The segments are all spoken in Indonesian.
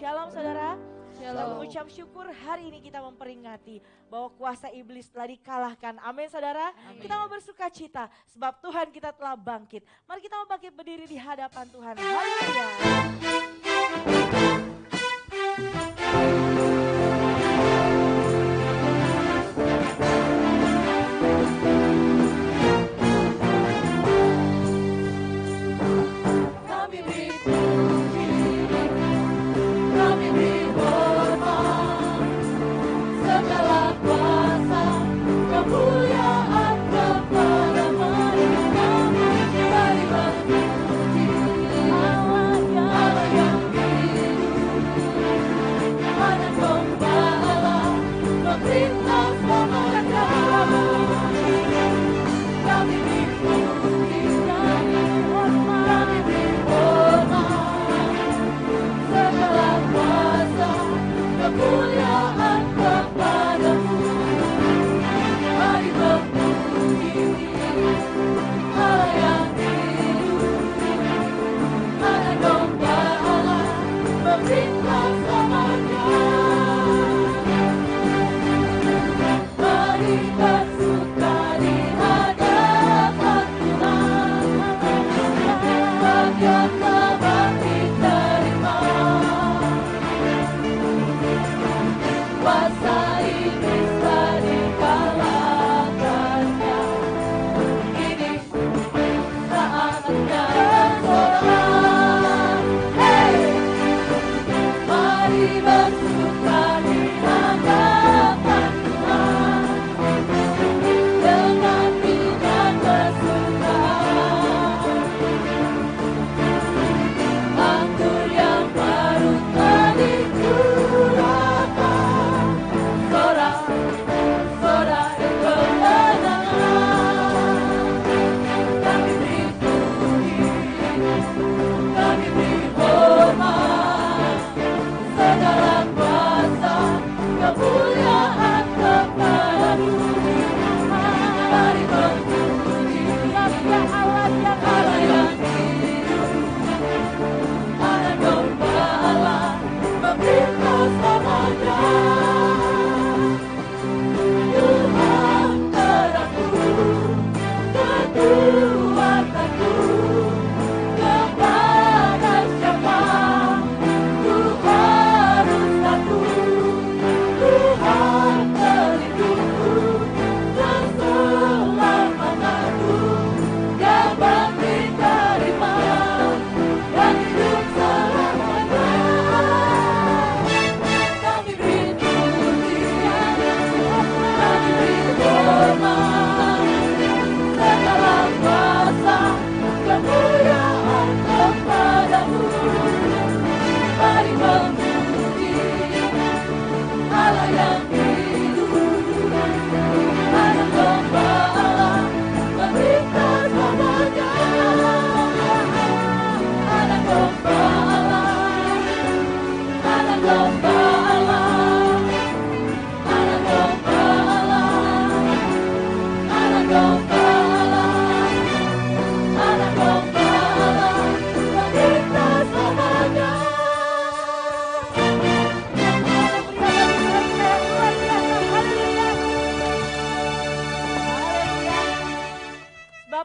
Shalom saudara. Kita Shalom. mengucap syukur hari ini kita memperingati bahwa kuasa iblis telah dikalahkan. Amin saudara. Amin. Kita mau bersuka cita sebab Tuhan kita telah bangkit. Mari kita mau bangkit berdiri di hadapan Tuhan. Haleluya.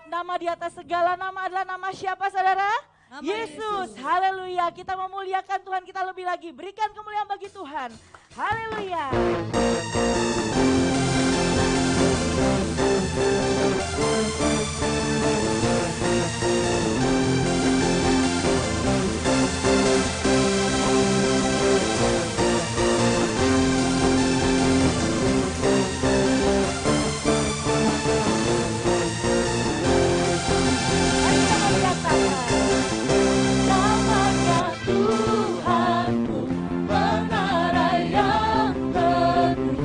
Nama di atas segala nama adalah nama siapa saudara? Nama Yesus. Yesus. Haleluya. Kita memuliakan Tuhan kita lebih lagi. Berikan kemuliaan bagi Tuhan. Haleluya. Namanya Tuhanku, menara yang teguh.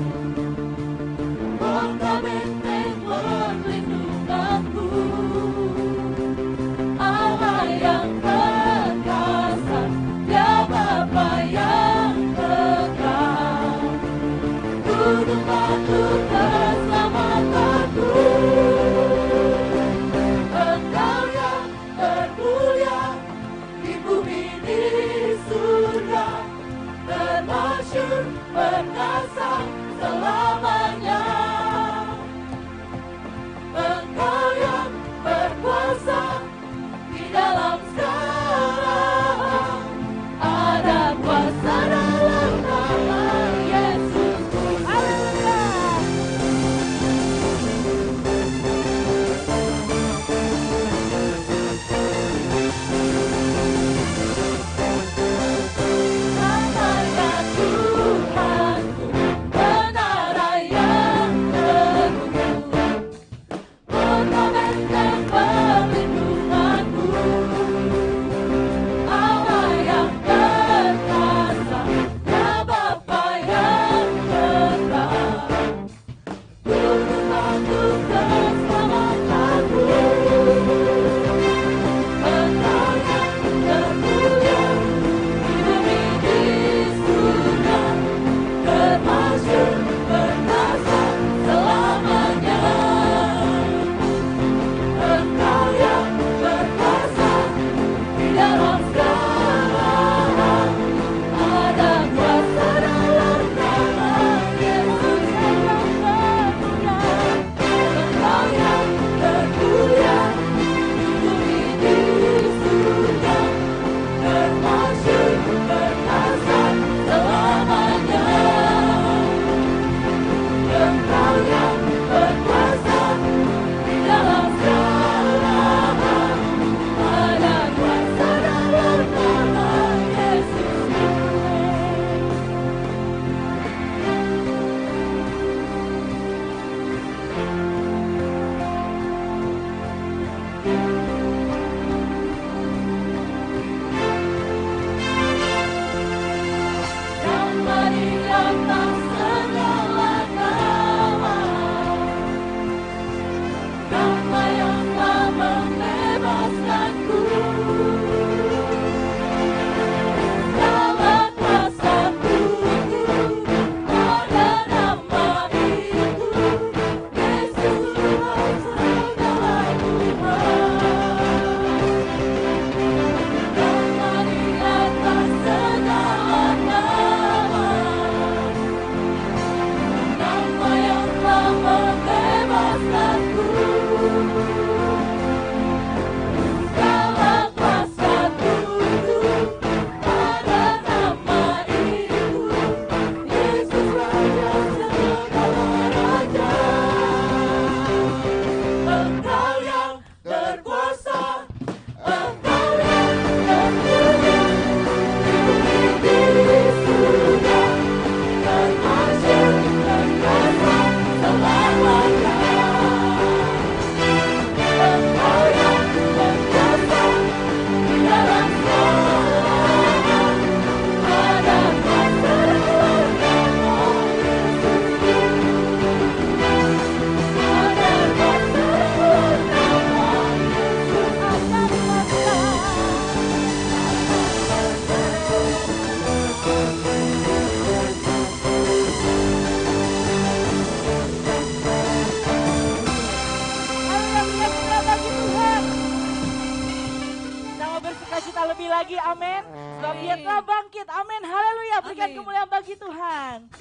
bersukacita lebih lagi, amin. Sebab dia telah bangkit, amin, haleluya. Berikan kemuliaan bagi Tuhan.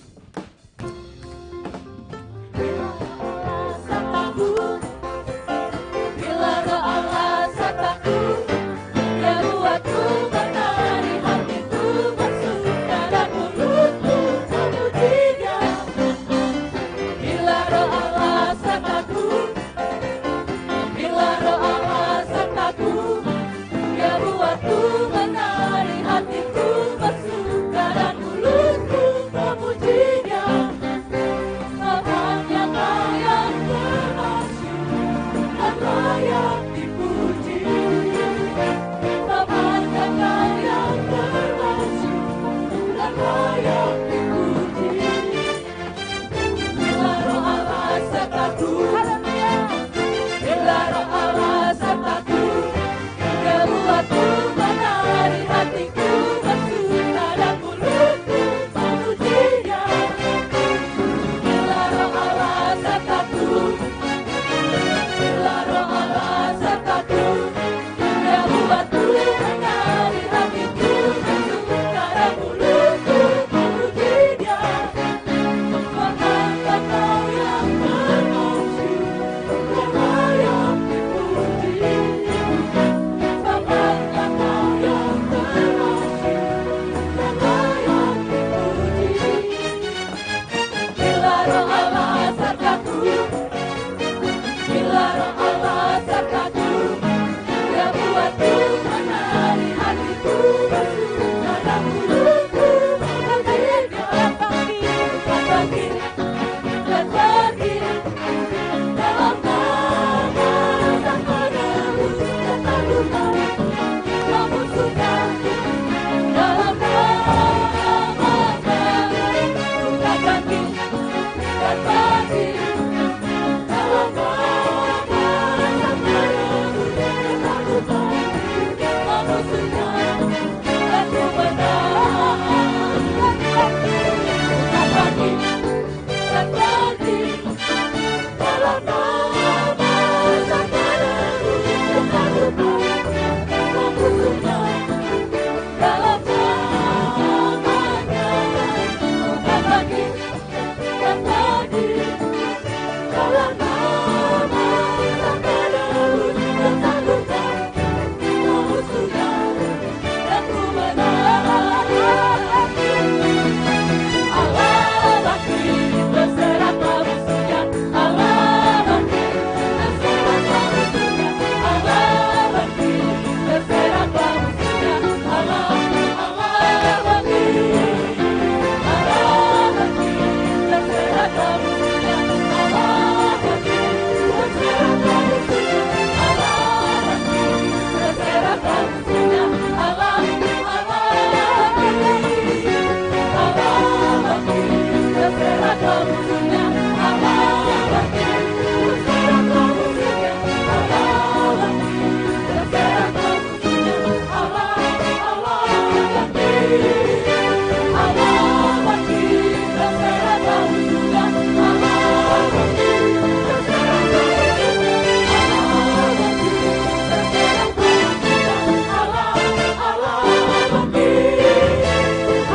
Bila roh Allah sertaku, dia buatku menari, hatiku bersuka dan mulutku memuji Dia. Bila roh Allah sertaku, bila roh Allah sertaku, dia buatku menari, hatiku bersuka dan mulutku memuji Dia. Tuhan yang layak termasyur dan layak dipuji. Tuhan yang layak termasyur dan layak dipuji. Bila roh Allah sertaku, bila roh Allah sertaku, dia buatku menari, hatiku bersuka dan mulutku memuji Dia. Bila roh Allah sertaku, bila roh Allah sertaku, dia buatku menari, hatiku bersuka dan mulutku memuji Dia. Tuhan Engkau yang termasyur dan layak dipuji. Tuhan Engkau yang termasyur dan layak dipuji. Bila roh Allah sertaku, bila roh Allah sertaku, dia buatku menari, hatiku bersuka dan mulutku memuji Dia. Bangkit dan pergi dalam nama Sang Penebus dan Takutan memusuhkan. Dalam nama buka kaki dan pergi dalam nama Sang Penebus dan Takutan memusuhkan. Dan ku menang. Buka kaki dan pergi dalam nama Sang Penebus dan Takutan memusuhkan. Dalam namanya buka kaki dan pergi dalam nama Sang Penebus dan Takutan memusuhkan. Dan ku menang. Allah bangkit, berseraklah musuhnya. Allah bangkit, berseraklah musuhnya. Allah bangkit, berseraklah musuhnya. Allah bangkit, Allah bangkit, berseraklah musuhnya. Allah bangkit, berseraklah musuhnya. Allah bangkit, berseraklah musuhnya. Allah bangkit, Allah bangkit, berseraklah musuhnya. Allah bangkit, berseraklah musuhnya. Allah bangkit, berseraklah musuhnya. Allah bangkit, Allah bangkit, berseraklah musuhnya. Allah bangkit, berseraklah musuhnya. Allah bangkit, berseraklah musuhnya. Allah bangkit,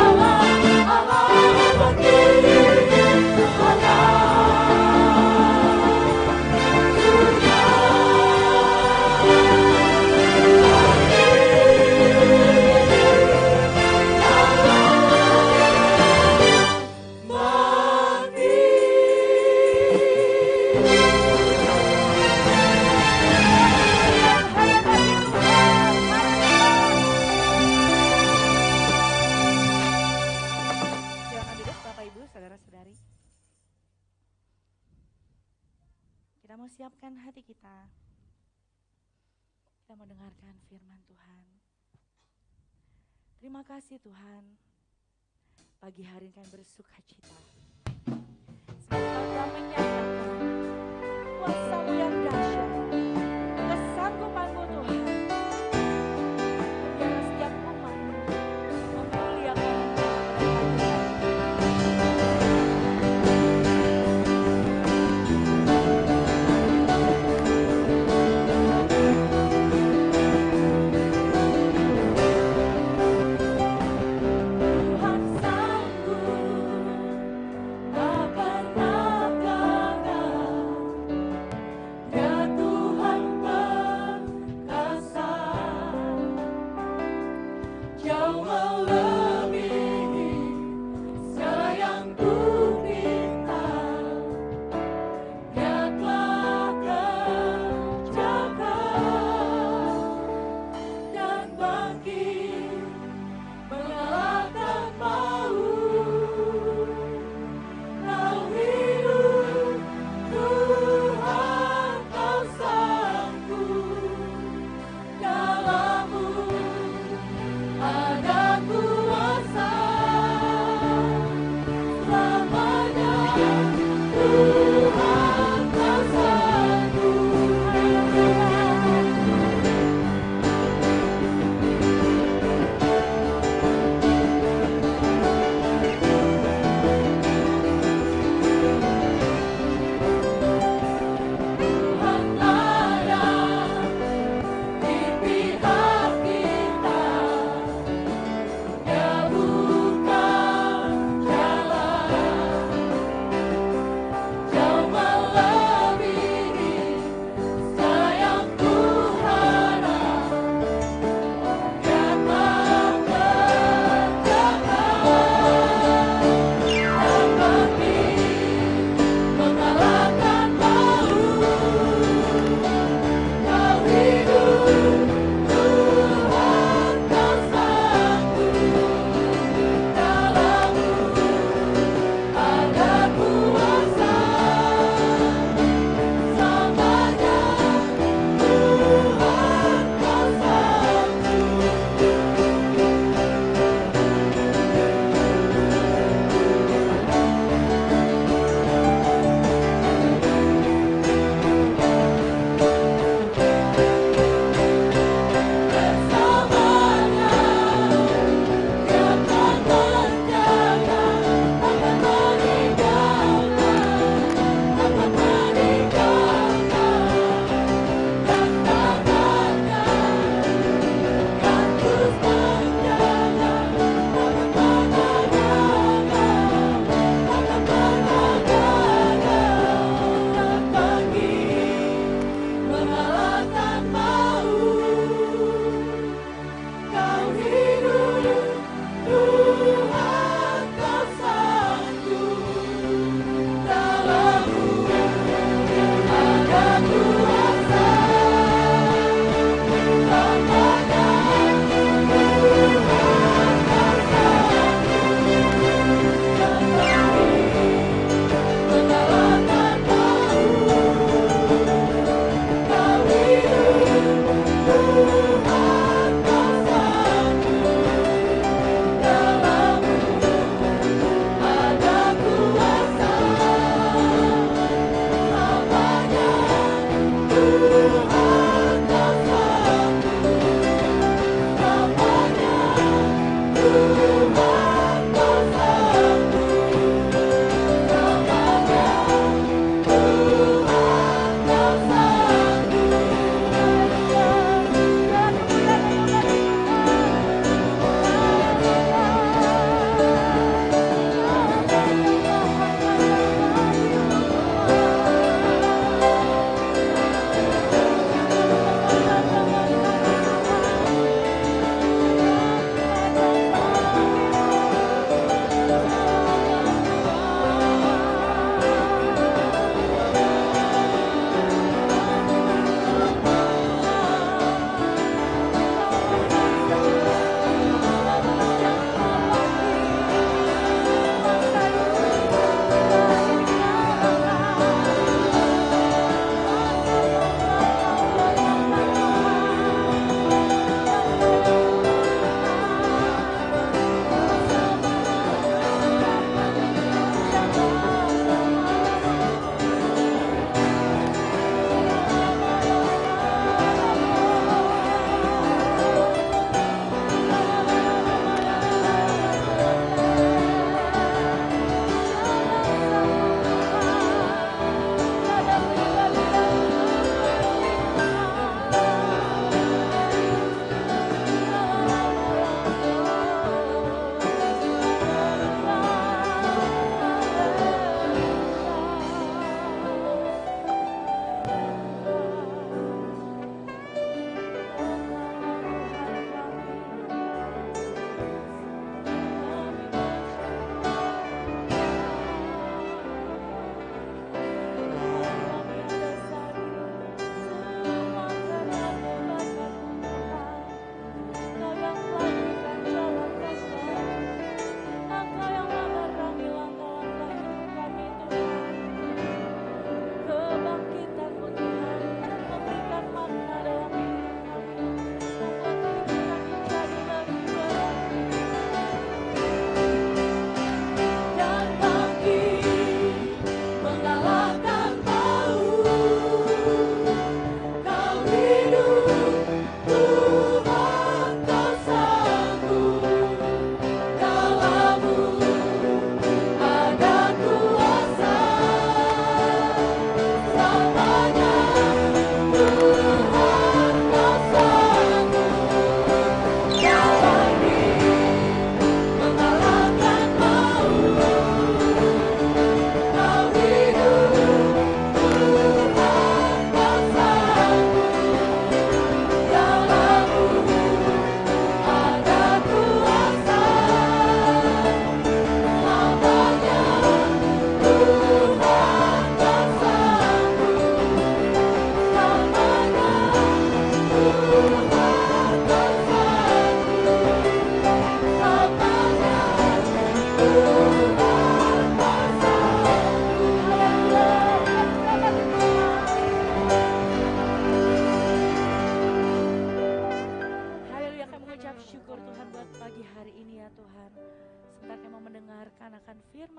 Allah Silakan duduk Bapak Ibu, saudara-saudari. Kita mau siapkan hati kita. Kita mau dengarkan firman Tuhan. Terima kasih Tuhan. Pagi hari ini kami bersuka cita. Sebab Kau telah menyatakan kuasa-Mu yang dahsyat, kesanggupan-Mu Tuhan. Biarlah setiap umat memuliakan Engkau pada pagi hari ini.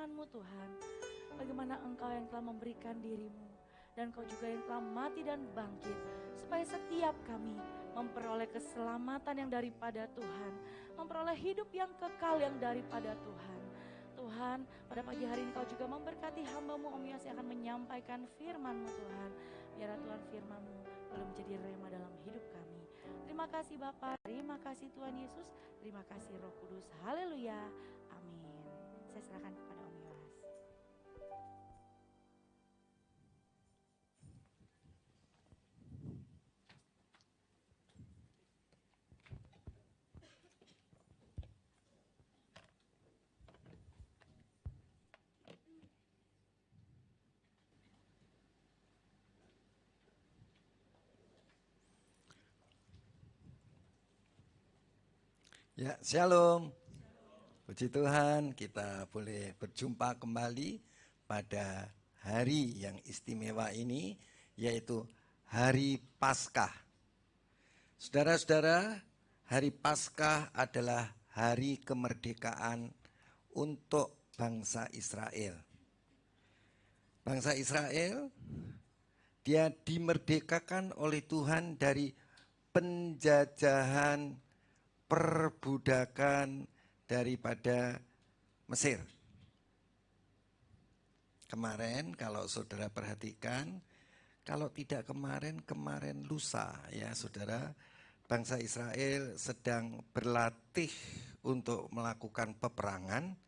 firman-Mu Tuhan. Bagaimana Engkau yang telah memberikan diri-Mu dan Engkau juga yang telah mati dan bangkit, supaya setiap kami memperoleh keselamatan yang daripada Tuhan, memperoleh hidup yang kekal yang daripada Tuhan. Tuhan, pada pagi hari ini Kau juga memberkati hamba-Mu Om Yos yang akan menyampaikan firman-Mu Tuhan. Biar Tuhan firman-Mu boleh menjadi rema dalam hidup kami. Terima kasih Bapa, terima kasih Tuhan Yesus, terima kasih Roh Kudus. Haleluya, amin. Saya serahkan kepada Om Yos. Ya, shalom. Puji Tuhan, kita boleh berjumpa kembali pada hari yang istimewa ini, yaitu Hari Paskah. Saudara-saudara, Hari Paskah adalah hari kemerdekaan untuk bangsa Israel. Bangsa Israel, dia dimerdekakan oleh Tuhan dari penjajahan perbudakan daripada Mesir. Kemarin kalau saudara perhatikan, kalau tidak kemarin lusa ya saudara, bangsa Israel sedang berlatih untuk melakukan peperangan.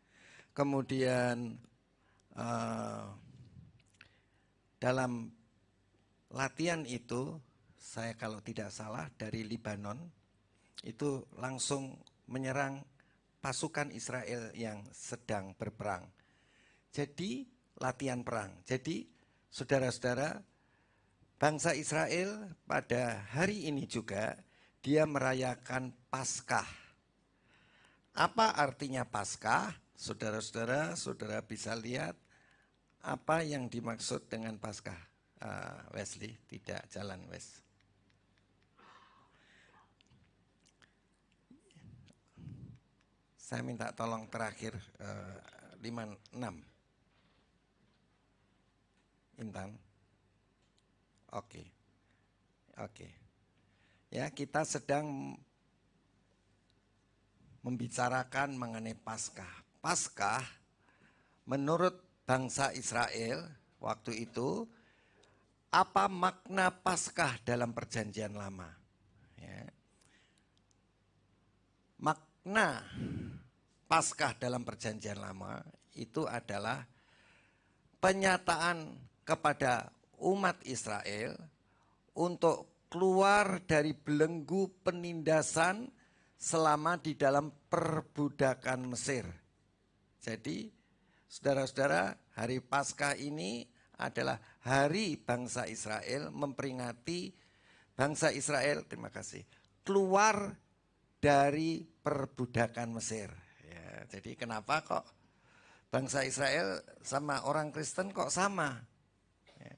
Kemudian dalam latihan itu, saya kalau tidak salah dari Libanon, itu langsung menyerang pasukan Israel yang sedang berperang. Jadi latihan perang. Jadi saudara-saudara, bangsa Israel pada hari ini juga dia merayakan Paskah. Apa artinya Paskah? Saudara-saudara, saudara bisa lihat apa yang dimaksud dengan Paskah. Wesley, tidak jalan Wes. Saya minta tolong terakhir 56. Intan. Oke. Ya, kita sedang membicarakan mengenai Paskah. Paskah menurut bangsa Israel waktu itu, apa makna Paskah dalam Perjanjian Lama? Ya. Makna Paskah dalam Perjanjian Lama itu adalah penyataan kepada umat Israel untuk keluar dari belenggu penindasan selama di dalam perbudakan Mesir. Jadi, saudara-saudara, hari Paskah ini adalah hari bangsa Israel memperingati bangsa Israel, terima kasih, keluar dari perbudakan Mesir. Ya, jadi kenapa kok bangsa Israel sama orang Kristen kok sama? Ya.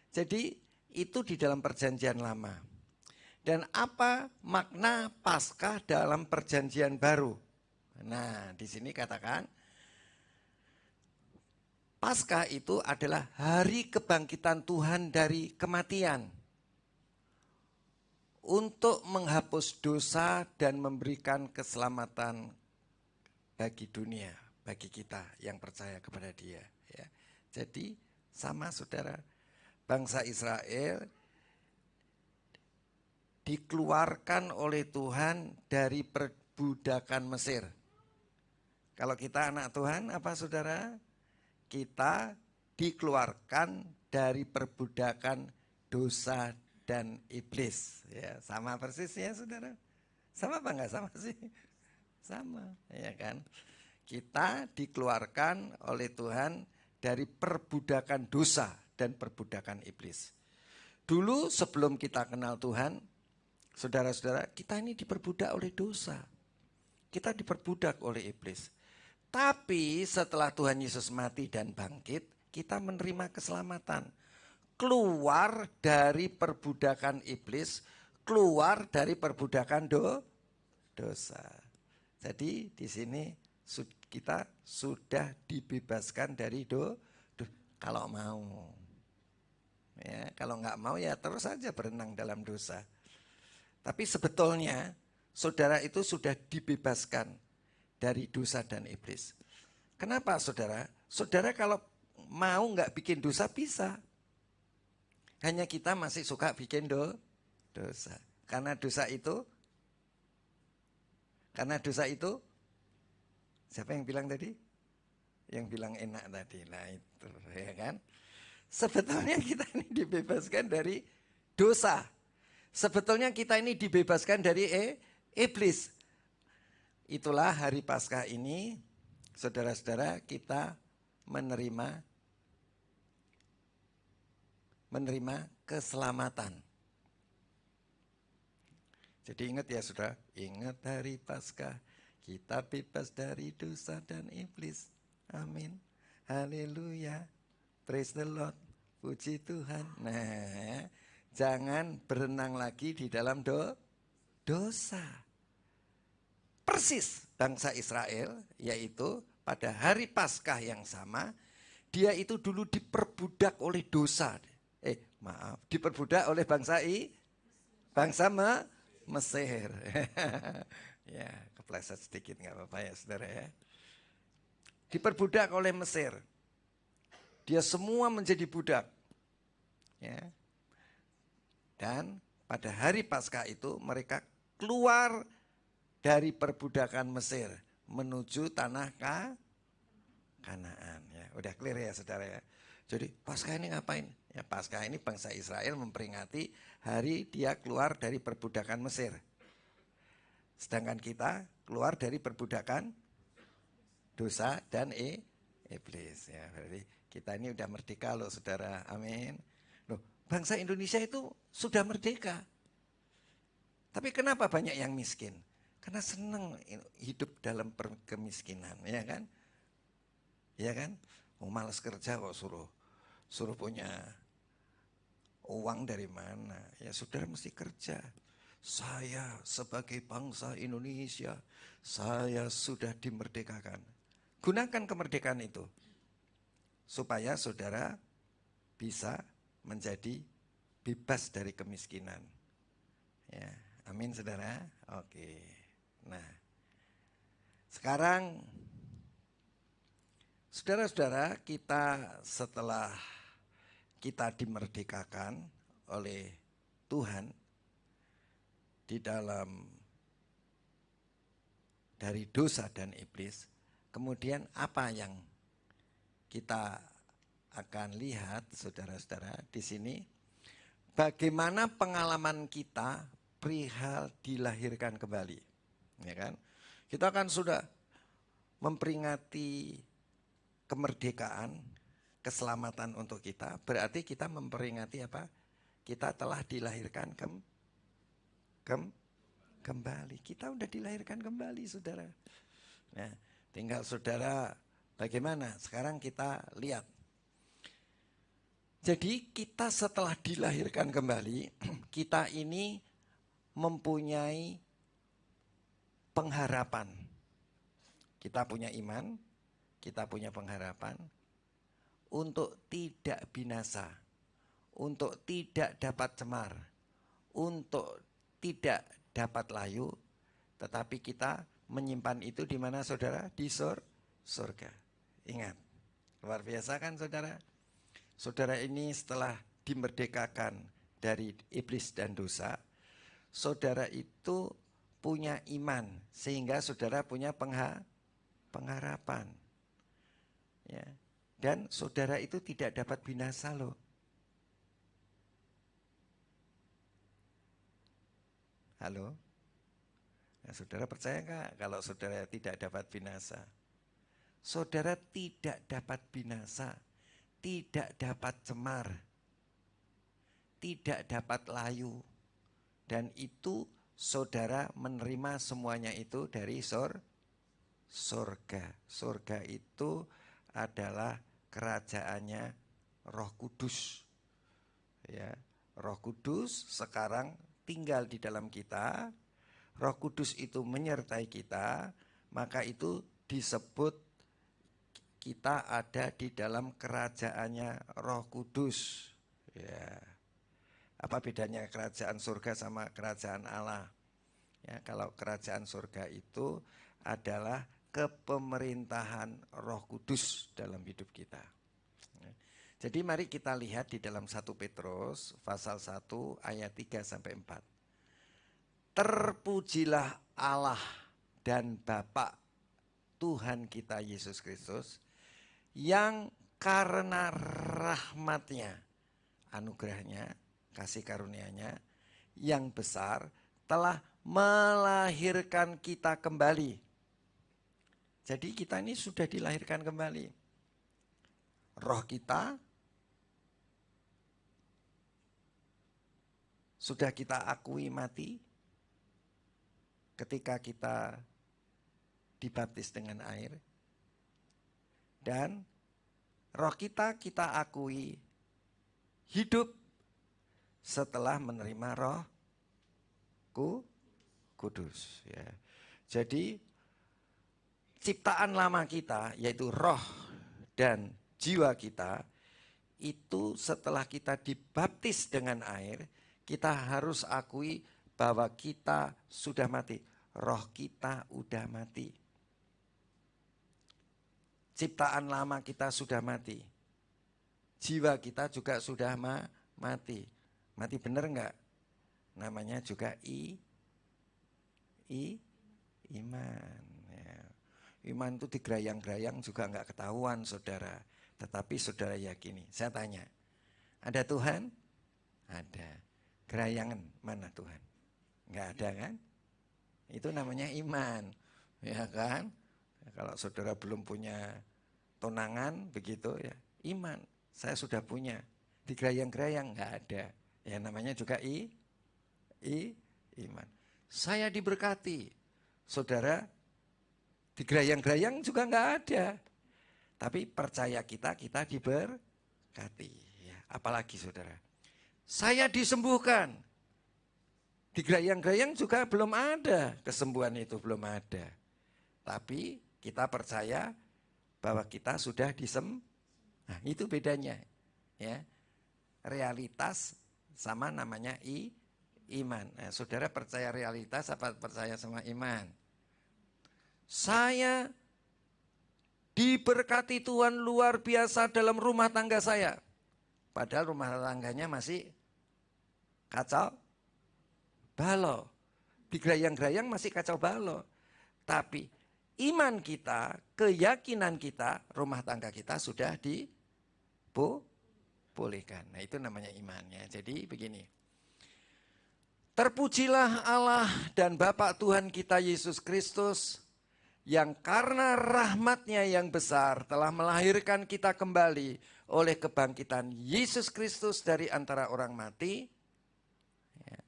Jadi itu di dalam Perjanjian Lama. Dan apa makna Paskah dalam Perjanjian Baru? Nah, di sini katakan Paskah itu adalah hari kebangkitan Tuhan dari kematian untuk menghapus dosa dan memberikan keselamatan bagi dunia, bagi kita yang percaya kepada Dia. Ya. Jadi sama saudara, bangsa Israel dikeluarkan oleh Tuhan dari perbudakan Mesir. Kalau kita anak Tuhan, apa saudara? Kita dikeluarkan dari perbudakan dosa dan iblis. Ya, sama persis ya saudara. Sama apa enggak sama sih? Sama, ya kan? Kita dikeluarkan oleh Tuhan dari perbudakan dosa dan perbudakan iblis. Dulu sebelum kita kenal Tuhan, saudara-saudara, kita ini diperbudak oleh dosa. Kita diperbudak oleh iblis. Tapi setelah Tuhan Yesus mati dan bangkit, kita menerima keselamatan. Keluar dari perbudakan iblis, keluar dari perbudakan dosa. Jadi di sini kita sudah dibebaskan dari kalau mau. Ya, kalau nggak mau ya terus saja berenang dalam dosa. Tapi sebetulnya saudara itu sudah dibebaskan dari dosa dan iblis. Kenapa saudara? Saudara kalau mau nggak bikin dosa bisa. Hanya kita masih suka bikin dosa. Karena dosa itu, siapa yang bilang tadi? Yang bilang enak tadi. Nah itu ya kan. Sebetulnya kita ini dibebaskan dari dosa. Sebetulnya kita ini dibebaskan dari iblis. Itulah hari Paskah ini, saudara-saudara, kita menerima keselamatan. Jadi ingat ya saudara, ingat hari Paskah, kita bebas dari dosa dan iblis. Amin. Haleluya. Praise the Lord. Puji Tuhan. Nah, jangan berenang lagi di dalam dosa. Persis bangsa Israel, yaitu pada hari Paskah yang sama, dia itu dulu diperbudak oleh dosa. Diperbudak oleh bangsa Mesir. Ya, kepleset sedikit nggak apa-apa ya saudara ya. Diperbudak oleh Mesir. Dia semua menjadi budak. Ya. Dan pada hari Paskah itu mereka keluar dari perbudakan Mesir menuju tanah Kanaan. Ya, udah clear ya saudara ya. Jadi Paskah ini ngapain? Ya, Paskah ini bangsa Israel memperingati hari dia keluar dari perbudakan Mesir. Sedangkan kita keluar dari perbudakan dosa dan iblis. Ya, berarti kita ini udah merdeka loh saudara. Amin. Loh, bangsa Indonesia itu sudah merdeka. Tapi kenapa banyak yang miskin? Karena senang hidup dalam kemiskinan, ya kan? Ya kan? Malas kerja kok suruh punya uang dari mana? Ya saudara mesti kerja. Saya sebagai bangsa Indonesia, saya sudah dimerdekakan. Gunakan kemerdekaan itu supaya saudara bisa menjadi bebas dari kemiskinan. Ya, amin saudara. Oke. Nah, sekarang saudara-saudara, kita setelah kita dimerdekakan oleh Tuhan di dalam dari dosa dan iblis, kemudian apa yang kita akan lihat saudara-saudara di sini, bagaimana pengalaman kita perihal dilahirkan kembali, ya kan? Kita kan sudah memperingati kemerdekaan, keselamatan untuk kita, berarti kita memperingati apa? Kita telah dilahirkan kembali. Kita udah dilahirkan kembali, saudara. Nah, tinggal saudara bagaimana? Sekarang kita lihat. Jadi kita setelah dilahirkan kembali, kita ini mempunyai pengharapan. Kita punya iman, kita punya pengharapan untuk tidak binasa, untuk tidak dapat cemar, untuk tidak dapat layu, tetapi kita menyimpan itu di mana saudara? Di surga. Ingat, luar biasa kan saudara? Saudara ini setelah dimerdekakan dari iblis dan dosa, saudara itu punya iman, sehingga saudara punya pengharapan. Ya. Dan saudara itu tidak dapat binasa loh. Halo? Nah, saudara percaya nggak kalau saudara tidak dapat binasa? Saudara tidak dapat binasa, tidak dapat cemar, tidak dapat layu. Dan itu saudara menerima semuanya itu dari surga. Surga itu adalah kerajaannya Roh Kudus. Ya, Roh Kudus sekarang tinggal di dalam kita. Roh Kudus itu menyertai kita, maka itu disebut kita ada di dalam kerajaannya Roh Kudus. Ya. Apa bedanya kerajaan surga sama kerajaan Allah? Ya, kalau kerajaan surga itu adalah kepemerintahan Roh Kudus dalam hidup kita. Jadi mari kita lihat di dalam 1 Petrus pasal 1 ayat 3 sampai 4. Terpujilah Allah dan Bapa Tuhan kita Yesus Kristus yang karena rahmatnya, anugerahnya, kasih karunia-Nya yang besar telah melahirkan kita kembali. Jadi kita ini sudah dilahirkan kembali. Roh kita sudah kita akui mati ketika kita dibaptis dengan air. Dan roh kita akui hidup setelah menerima Roh Kudus. Ya. Jadi ciptaan lama kita yaitu roh dan jiwa kita itu setelah kita dibaptis dengan air, kita harus akui bahwa kita sudah mati. Roh kita udah mati. Ciptaan lama kita sudah mati. Jiwa kita juga sudah mati. Mati benar enggak? Namanya juga iman. Ya. Iman itu digerayang-gerayang juga enggak ketahuan, saudara. Tetapi saudara yakini. Saya tanya, ada Tuhan? Ada. Gerayangan mana Tuhan? Enggak ada kan? Itu namanya iman. Ya kan? Kalau saudara belum punya tunangan begitu ya, iman. Saya sudah punya. Digerayang-gerayang enggak ada. Ya namanya juga iman. Saya diberkati. Saudara digerayang-gerayang juga enggak ada. Tapi percaya kita diberkati. Ya, apalagi saudara. Saya disembuhkan. Digerayang-gerayang juga belum ada. Kesembuhan itu belum ada. Tapi kita percaya bahwa kita sudah Nah, itu bedanya. Ya. Realitas sama namanya iman. Nah, saudara percaya realitas apa percaya sama iman? Saya diberkati Tuhan luar biasa dalam rumah tangga saya. Padahal rumah tangganya masih kacau balau. Digerayang-gerayang masih kacau balau. Tapi iman kita, keyakinan kita, rumah tangga kita sudah dibolehkan. Nah itu namanya imannya. Jadi begini. Terpujilah Allah dan Bapa Tuhan kita Yesus Kristus yang karena rahmatnya yang besar telah melahirkan kita kembali oleh kebangkitan Yesus Kristus dari antara orang mati. Ya.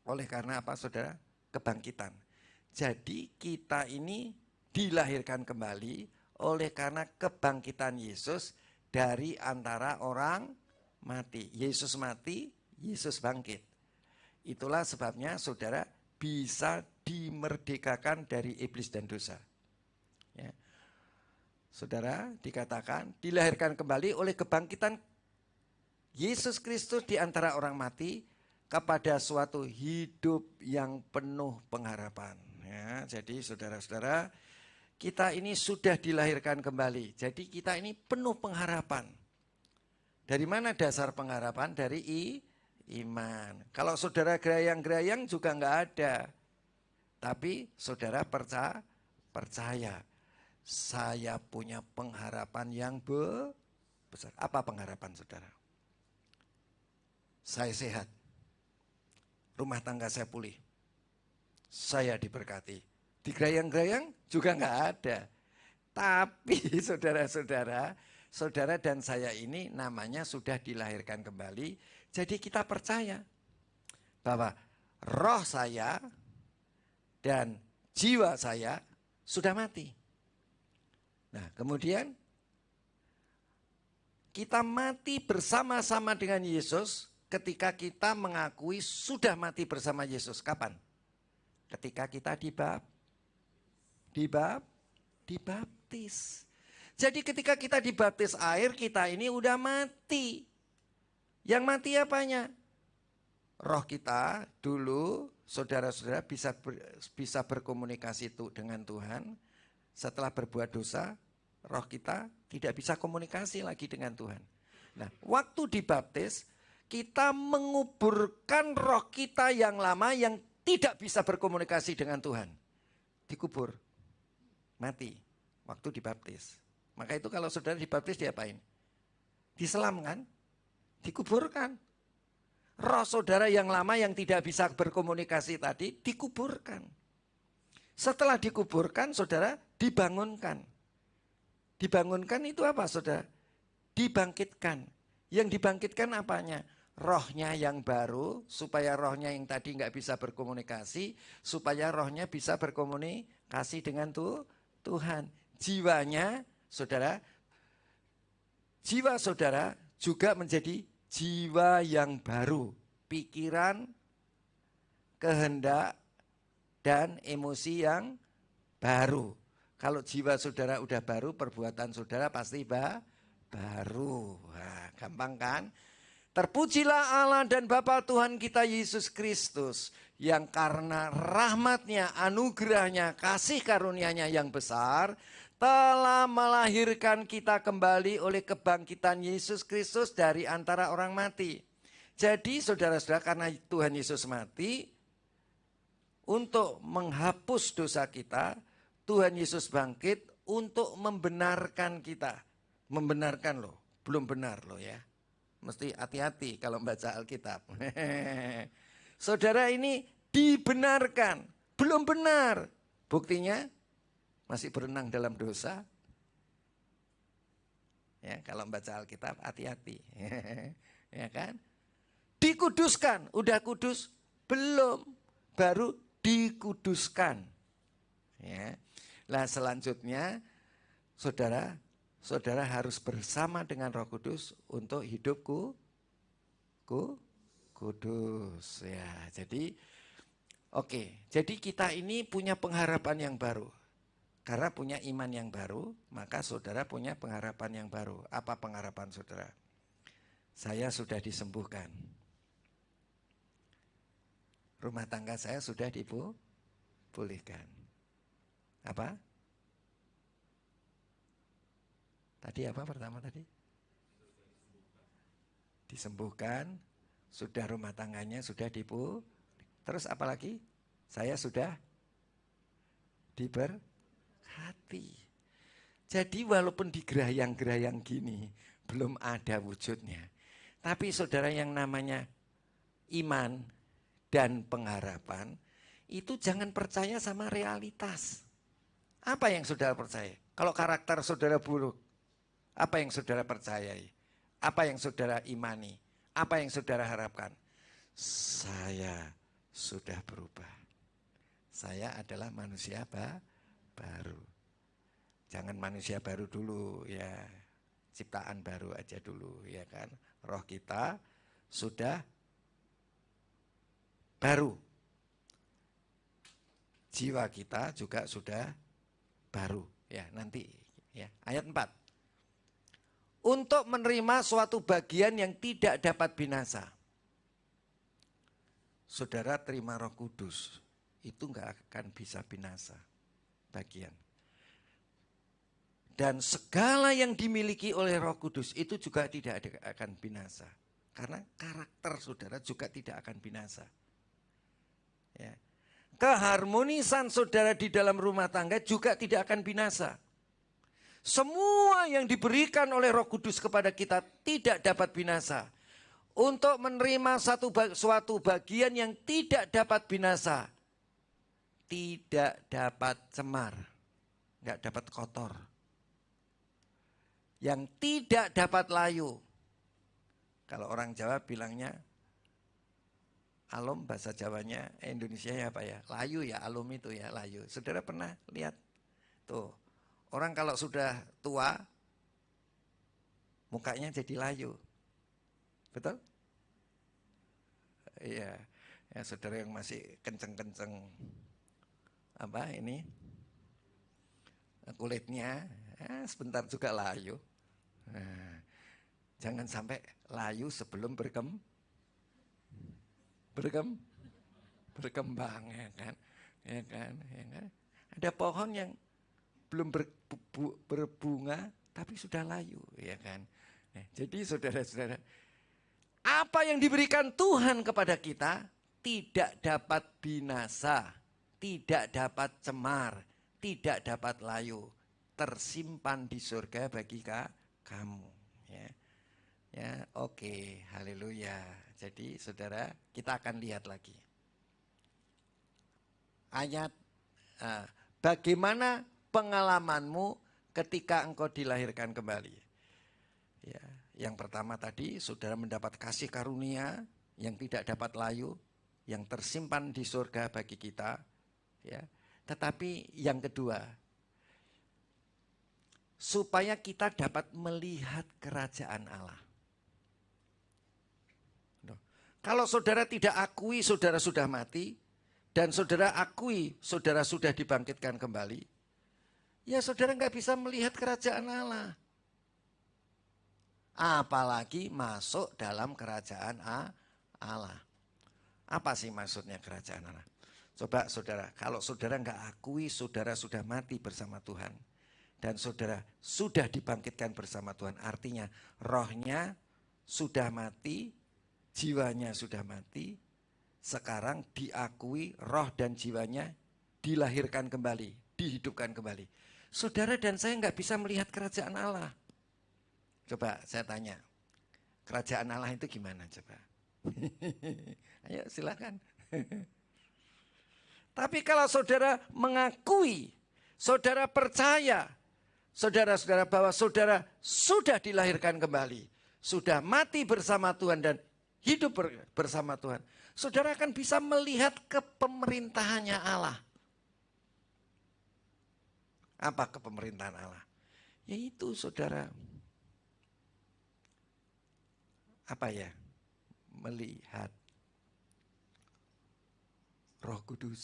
Oleh karena apa saudara? Kebangkitan. Jadi kita ini dilahirkan kembali oleh karena kebangkitan Yesus dari antara orang mati. Yesus mati, Yesus bangkit. Itulah sebabnya saudara bisa dimerdekakan dari iblis dan dosa. Ya. Saudara dikatakan dilahirkan kembali oleh kebangkitan Yesus Kristus di antara orang mati kepada suatu hidup yang penuh pengharapan. Ya, jadi saudara-saudara, kita ini sudah dilahirkan kembali. Jadi kita ini penuh pengharapan. Dari mana dasar pengharapan? Dari iman. Kalau saudara gerayang-gerayang juga enggak ada. Tapi saudara percaya. Saya punya pengharapan yang besar. Apa pengharapan saudara? Saya sehat. Rumah tangga saya pulih. Saya diberkati. Digerayang-gerayang juga enggak ada. Tapi saudara-saudara, saudara dan saya ini namanya sudah dilahirkan kembali. Jadi kita percaya bahwa roh saya dan jiwa saya sudah mati. Nah kemudian kita mati bersama-sama dengan Yesus ketika kita mengakui sudah mati bersama Yesus. Kapan? Ketika kita Dibaptis. Jadi ketika kita dibaptis air, kita ini udah mati. Yang mati apanya? Roh kita dulu, saudara-saudara bisa berkomunikasi dengan Tuhan. Setelah berbuat dosa, roh kita tidak bisa komunikasi lagi dengan Tuhan. Nah, waktu dibaptis, kita menguburkan roh kita yang lama yang tidak bisa berkomunikasi dengan Tuhan. Dikubur, mati, waktu dibaptis. Maka itu kalau saudara dibaptis diapain? Diselam kan? Dikuburkan. Roh saudara yang lama yang tidak bisa berkomunikasi tadi dikuburkan. Setelah dikuburkan, saudara dibangunkan. Dibangunkan itu apa, saudara? Dibangkitkan. Yang dibangkitkan apanya? Rohnya yang baru, supaya rohnya yang tadi nggak bisa berkomunikasi, supaya rohnya bisa berkomunikasi dengan Tuhan. Jiwanya, saudara, jiwa saudara juga menjadi jiwa yang baru. Pikiran, kehendak, dan emosi yang baru. Kalau jiwa saudara udah baru, perbuatan saudara pasti baru. Nah, gampang kan? Terpujilah Allah dan Bapa Tuhan kita Yesus Kristus, yang karena rahmatnya, anugerahnya, kasih karunia-Nya yang besar, telah melahirkan kita kembali oleh kebangkitan Yesus Kristus dari antara orang mati. Jadi saudara-saudara, karena Tuhan Yesus mati, untuk menghapus dosa kita, Tuhan Yesus bangkit untuk membenarkan kita. Membenarkan loh, belum benar loh ya. Mesti hati-hati kalau membaca Alkitab. Saudara ini dibenarkan, belum benar. Buktinya masih berenang dalam dosa. Ya, kalau membaca Alkitab hati-hati. Ya kan? Dikuduskan, udah kudus? Belum, baru dikuduskan. Ya. Nah, selanjutnya saudara harus bersama dengan Roh Kudus untuk hidupku kudus. Ya, jadi oke. Jadi kita ini punya pengharapan yang baru. Karena punya iman yang baru, maka saudara punya pengharapan yang baru. Apa pengharapan saudara? Saya sudah disembuhkan. Rumah tangga saya sudah dipulihkan. Apa? Tadi apa pertama tadi? Disembuhkan, sudah rumah tangganya sudah terus apa lagi? Saya sudah diberkati. Jadi walaupun digerayang-gerayang gini, belum ada wujudnya. Tapi saudara, yang namanya iman dan pengharapan, itu jangan percaya sama realitas. Apa yang saudara percaya? Kalau karakter saudara buruk, apa yang saudara percayai? Apa yang saudara imani? Apa yang saudara harapkan? Saya sudah berubah. Saya adalah manusia baru. Jangan manusia baru dulu ya. Ciptaan baru aja dulu ya kan. Roh kita sudah baru. Jiwa kita juga sudah baru. Ya, nanti ya. Ayat 4. Untuk menerima suatu bagian yang tidak dapat binasa. Saudara terima Roh Kudus, itu enggak akan bisa binasa bagian. Dan segala yang dimiliki oleh Roh Kudus itu juga tidak akan binasa. Karena karakter saudara juga tidak akan binasa. Ya. Keharmonisan saudara di dalam rumah tangga juga tidak akan binasa. Semua yang diberikan oleh Roh Kudus kepada kita tidak dapat binasa. Untuk menerima suatu bagian yang tidak dapat binasa. Tidak dapat cemar. Enggak dapat kotor. Yang tidak dapat layu. Kalau orang Jawa bilangnya alum, bahasa Jawanya, Indonesia ya apa ya? Layu ya, alum itu ya, layu. Saudara pernah lihat? Tuh. Orang kalau sudah tua, mukanya jadi layu. Betul? Iya. Ya, saudara yang masih kenceng-kenceng, apa ini? kulitnya, sebentar juga layu. Nah, jangan sampai layu sebelum berkembang, ya kan? Ya kan? Ada pohon yang belum berbunga tapi sudah layu, ya kan? Nah, jadi saudara-saudara, apa yang diberikan Tuhan kepada kita tidak dapat binasa, tidak dapat cemar, tidak dapat layu, tersimpan di surga bagi kamu. Ya, oke, haleluya. Jadi saudara, kita akan lihat lagi. Ayat, bagaimana pengalamanmu ketika engkau dilahirkan kembali? Ya, yang pertama tadi, saudara mendapat kasih karunia yang tidak dapat layu, yang tersimpan di surga bagi kita. Ya, tetapi yang kedua, supaya kita dapat melihat kerajaan Allah. Kalau saudara tidak akui saudara sudah mati, dan saudara akui saudara sudah dibangkitkan kembali, ya saudara nggak bisa melihat kerajaan Allah. Apalagi masuk dalam kerajaan Allah. Apa sih maksudnya kerajaan Allah? Coba saudara, kalau saudara nggak akui saudara sudah mati bersama Tuhan, dan saudara sudah dibangkitkan bersama Tuhan, artinya rohnya sudah mati, jiwanya sudah mati, sekarang diakui roh dan jiwanya dilahirkan kembali, dihidupkan kembali. Saudara dan saya nggak bisa melihat kerajaan Allah. Coba saya tanya, kerajaan Allah itu gimana coba? Ayo silakan. Tapi kalau saudara mengakui, saudara percaya, saudara-saudara bahwa saudara sudah dilahirkan kembali, sudah mati bersama Tuhan dan hidup bersama Tuhan, saudara akan bisa melihat kepemerintahannya Allah. Apa kepemerintahan Allah? Yaitu saudara, apa ya? Melihat Roh Kudus,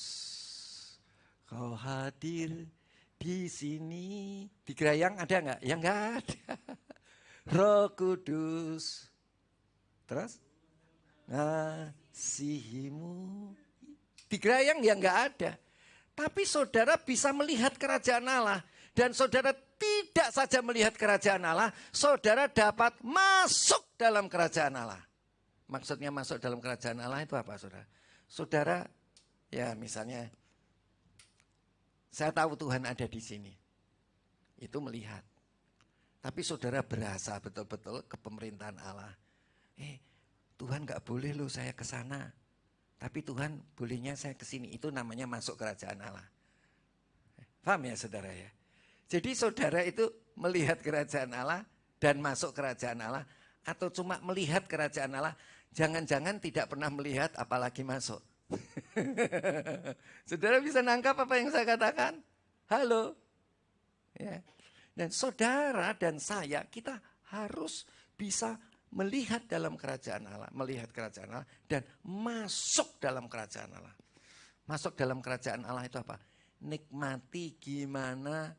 kau hadir di sini. Di Gerayang ada nggak? Ya nggak ada. Roh Kudus. Terus? Ngasihimu. Di Gerayang ya nggak ada. Tapi saudara bisa melihat kerajaan Allah. Dan saudara tidak saja melihat kerajaan Allah, saudara dapat masuk dalam kerajaan Allah. Maksudnya masuk dalam kerajaan Allah itu apa saudara? Saudara, ya misalnya, saya tahu Tuhan ada di sini. Itu melihat. Tapi saudara berasa betul-betul ke pemerintahan Allah. Tuhan gak boleh loh saya ke sana. Tapi Tuhan bolehnya saya ke sini. Itu namanya masuk kerajaan Allah. Paham ya saudara ya? Jadi saudara itu melihat kerajaan Allah dan masuk kerajaan Allah. Atau cuma melihat kerajaan Allah. Jangan-jangan tidak pernah melihat apalagi masuk. Saudara bisa nangkap apa yang saya katakan? Halo. Ya. Dan saudara dan saya, kita harus bisa melihat dalam kerajaan Allah. Melihat kerajaan Allah dan masuk dalam kerajaan Allah. Masuk dalam kerajaan Allah itu apa? Nikmati gimana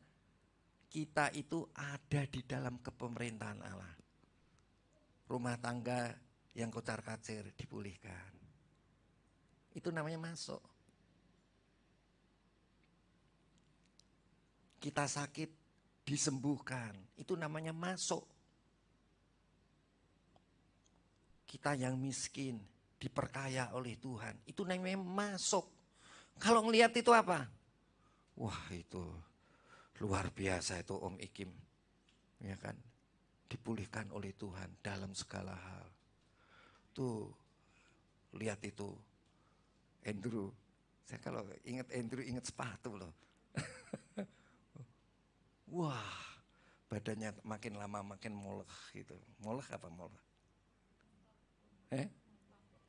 kita itu ada di dalam kepemerintahan Allah. Rumah tangga yang kocar-kacir dipulihkan. Itu namanya masuk. Kita sakit disembuhkan. Itu namanya masuk. Kita yang miskin diperkaya oleh Tuhan. Itu namanya masuk. Kalau ngelihat itu apa? Wah itu luar biasa itu Om Ikim. Ya kan? Dipulihkan oleh Tuhan dalam segala hal. Tuh lihat itu. Andrew, saya kalau ingat Andrew ingat sepatu loh. Wah, badannya makin lama makin molek gitu. Molek apa molek?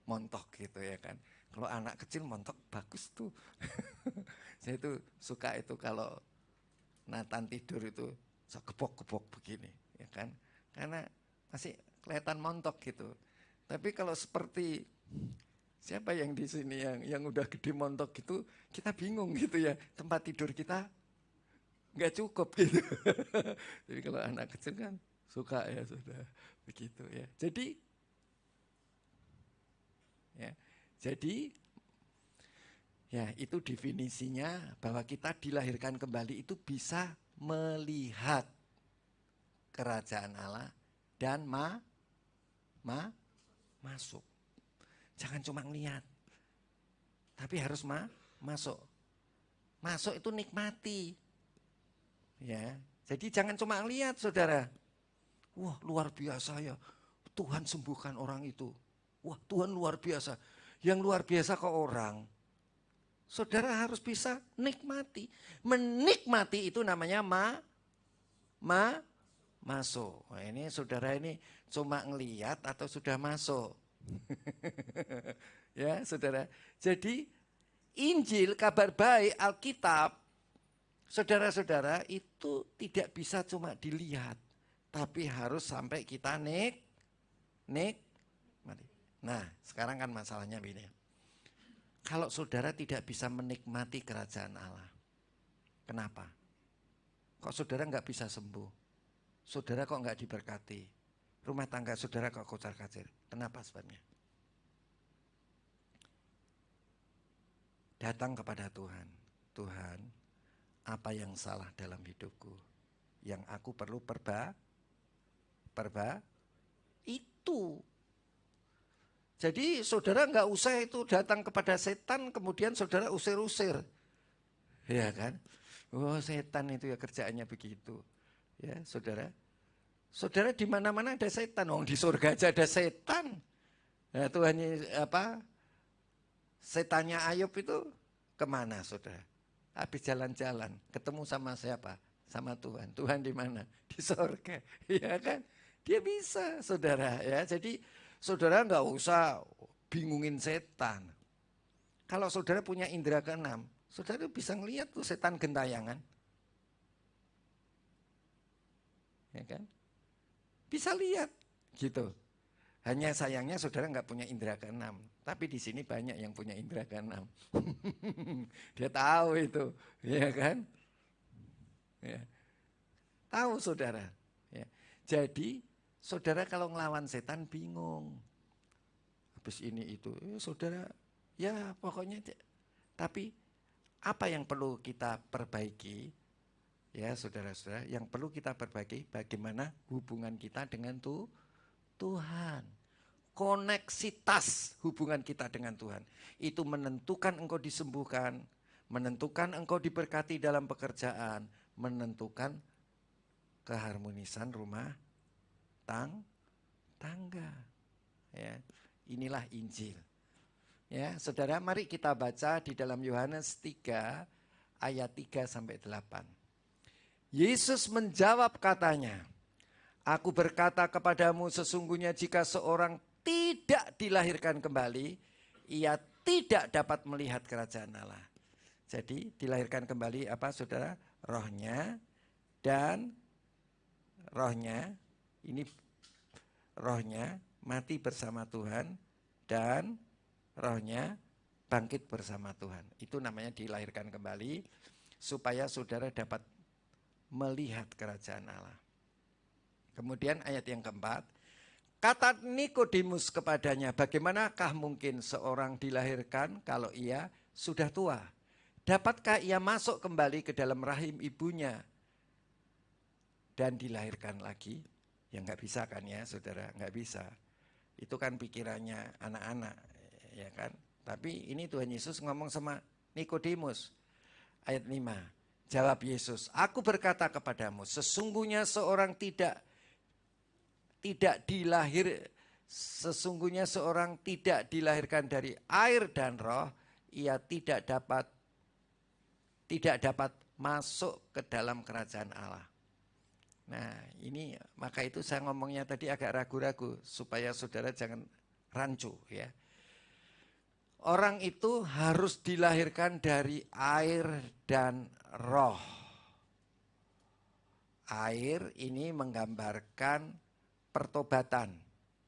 Montok gitu ya kan. Kalau anak kecil montok bagus tuh. Saya itu suka itu kalau Nathan tidur itu gebok-gebok begini ya kan. Karena masih kelihatan montok gitu. Tapi kalau seperti siapa yang di sini yang udah gede montok gitu, kita bingung gitu ya. Tempat tidur kita nggak cukup gitu. Jadi kalau anak kecil kan suka ya sudah begitu ya. Jadi ya itu definisinya bahwa kita dilahirkan kembali itu bisa melihat kerajaan Allah dan masuk. Jangan cuma ngelihat, tapi harus masuk. Masuk itu nikmati. Ya, jadi jangan cuma lihat, saudara. Wah, luar biasa ya. Tuhan sembuhkan orang itu. Wah, Tuhan luar biasa. Yang luar biasa ke orang. Saudara harus bisa nikmati. Menikmati itu namanya masuk. Nah, ini saudara ini cuma ngelihat atau sudah masuk. Ya, saudara. Jadi Injil, kabar baik, Alkitab, saudara-saudara itu tidak bisa cuma dilihat, tapi harus sampai kita nikmati. Nah, sekarang kan masalahnya begini. Kalau saudara tidak bisa menikmati kerajaan Allah, kenapa? Kok saudara nggak bisa sembuh? Saudara kok nggak diberkati? Rumah tangga saudara kok kocar-kacir? Kenapa sebabnya? Datang kepada Tuhan. Tuhan, apa yang salah dalam hidupku? Yang aku perlu itu. Jadi saudara nggak usah itu datang kepada setan kemudian saudara usir-usir. Ya kan? Oh, setan itu ya kerjaannya begitu. Ya, saudara. Saudara di mana-mana ada setan. Oh, di surga aja ada setan. Nah, Tuhan setannya Ayub itu kemana, saudara? Habis jalan-jalan, ketemu sama siapa? Sama Tuhan. Tuhan di mana? Di surga, ya kan? Dia bisa, saudara. Ya, jadi saudara nggak usah bingungin setan. Kalau saudara punya indera keenam, saudara bisa ngelihat tuh setan gentayangan, ya kan? Bisa lihat, gitu. Hanya sayangnya saudara nggak punya indera keenam. Tapi di sini banyak yang punya indera keenam. Dia tahu itu, ya kan? Ya. Tahu saudara. Ya. Jadi saudara kalau ngelawan setan bingung. Habis ini itu, saudara, ya pokoknya. Tapi apa yang perlu kita perbaiki? Ya saudara-saudara, yang perlu kita perbaiki bagaimana hubungan kita dengan Tuhan. Koneksitas hubungan kita dengan Tuhan. Itu menentukan engkau disembuhkan, menentukan engkau diberkati dalam pekerjaan, menentukan keharmonisan rumah tangga. Ya, inilah Injil. Ya, saudara, mari kita baca di dalam Yohanes 3 ayat 3 sampai 8. Yesus menjawab katanya, aku berkata kepadamu sesungguhnya jika seorang tidak dilahirkan kembali, ia tidak dapat melihat kerajaan Allah. Jadi dilahirkan kembali apa saudara? Rohnya dan rohnya, ini rohnya mati bersama Tuhan dan rohnya bangkit bersama Tuhan. Itu namanya dilahirkan kembali supaya saudara dapat melihat kerajaan Allah. Kemudian ayat yang keempat, kata Nikodemus kepadanya, bagaimanakah mungkin seorang dilahirkan kalau ia sudah tua? Dapatkah ia masuk kembali ke dalam rahim ibunya dan dilahirkan lagi? Ya nggak bisa kan ya saudara, nggak bisa. Itu kan pikirannya anak-anak, ya kan? Tapi ini Tuhan Yesus ngomong sama Nikodemus. Ayat 5, jawab Yesus, aku berkata kepadamu, sesungguhnya seorang tidak dilahirkan dari air dan roh, ia tidak dapat masuk ke dalam kerajaan Allah. Nah, ini maka itu saya ngomongnya tadi agak ragu-ragu supaya saudara jangan rancu ya. Orang itu harus dilahirkan dari air dan roh. Air ini menggambarkan pertobatan,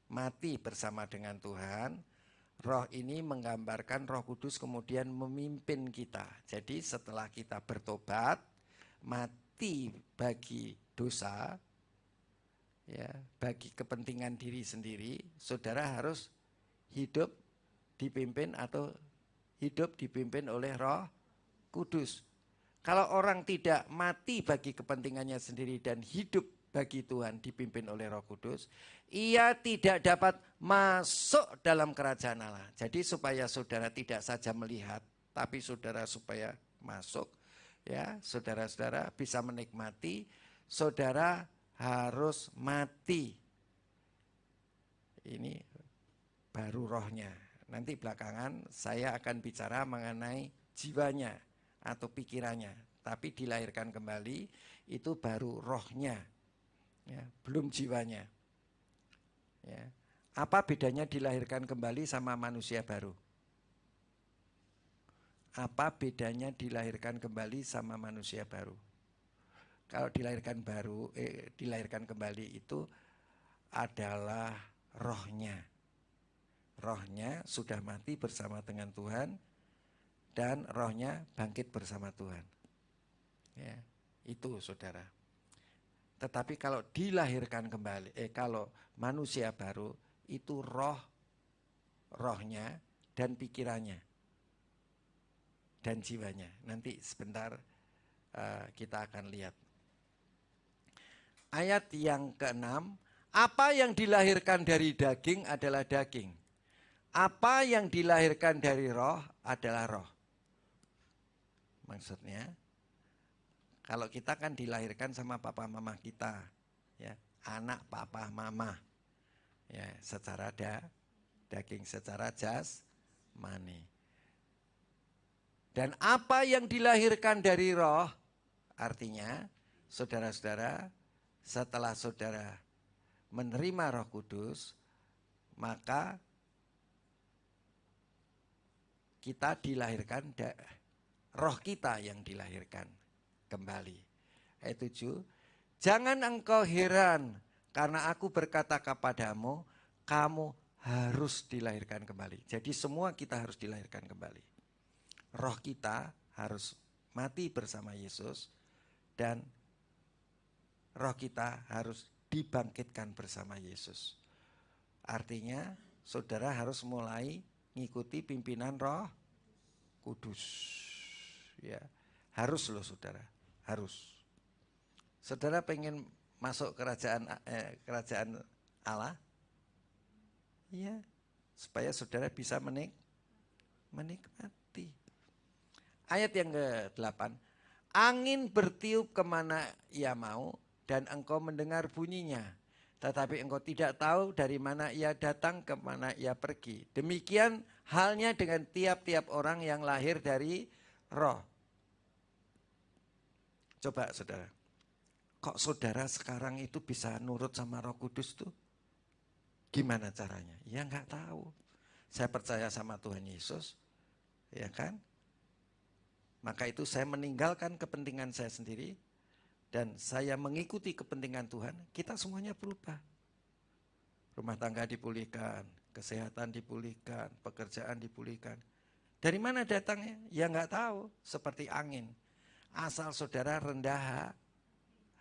mati bersama dengan Tuhan. Roh ini menggambarkan Roh Kudus kemudian memimpin kita. Jadi setelah kita bertobat, mati mati bagi dosa, ya, bagi kepentingan diri sendiri, saudara harus hidup dipimpin atau hidup dipimpin oleh Roh Kudus. Kalau orang tidak mati bagi kepentingannya sendiri dan hidup bagi Tuhan dipimpin oleh Roh Kudus, ia tidak dapat masuk dalam kerajaan Allah. Jadi supaya saudara tidak saja melihat, tapi saudara supaya masuk, ya, saudara-saudara bisa menikmati, saudara harus mati. Ini baru rohnya. Nanti belakangan saya akan bicara mengenai jiwanya atau pikirannya. Tapi dilahirkan kembali itu baru rohnya, ya, belum jiwanya. Ya. Apa bedanya dilahirkan kembali sama manusia baru? Apa bedanya dilahirkan kembali sama manusia baru? Kalau dilahirkan kembali itu adalah rohnya. Rohnya sudah mati bersama dengan Tuhan dan rohnya bangkit bersama Tuhan. Ya, itu saudara. Tetapi kalau dilahirkan kembali, kalau manusia baru itu rohnya dan pikirannya dan jiwanya. Nanti sebentar kita akan lihat. Ayat yang ke-6, apa yang dilahirkan dari daging adalah daging. Apa yang dilahirkan dari roh adalah roh. Maksudnya, kalau kita kan dilahirkan sama papa mama kita, ya, anak papa mama, ya, secara daging, secara jasmani. Dan apa yang dilahirkan dari roh, artinya, saudara-saudara, setelah saudara menerima Roh Kudus, maka kita dilahirkan, roh kita yang dilahirkan kembali. Ayat 7, jangan engkau heran karena aku berkata kepadamu, kamu harus dilahirkan kembali. Jadi semua kita harus dilahirkan kembali. Roh kita harus mati bersama Yesus dan roh kita harus dibangkitkan bersama Yesus. Artinya saudara harus mulai ngikuti pimpinan Roh Kudus. Ya, harus loh saudara, harus. Saudara pengen masuk kerajaan Allah? Ya, supaya saudara bisa menikmati. Ayat yang ke-8, angin bertiup kemana ia mau dan engkau mendengar bunyinya. Tetapi engkau tidak tahu dari mana ia datang, kemana ia pergi. Demikian halnya dengan tiap-tiap orang yang lahir dari roh. Coba saudara, kok saudara sekarang itu bisa nurut sama Roh Kudus tuh? Gimana caranya? Ya nggak tahu. Saya percaya sama Tuhan Yesus, ya kan? Maka itu saya meninggalkan kepentingan saya sendiri dan saya mengikuti kepentingan Tuhan. Kita semuanya berubah. Rumah tangga dipulihkan, kesehatan dipulihkan, pekerjaan dipulihkan. Dari mana datangnya? Ya nggak tahu. Seperti angin. Asal saudara rendah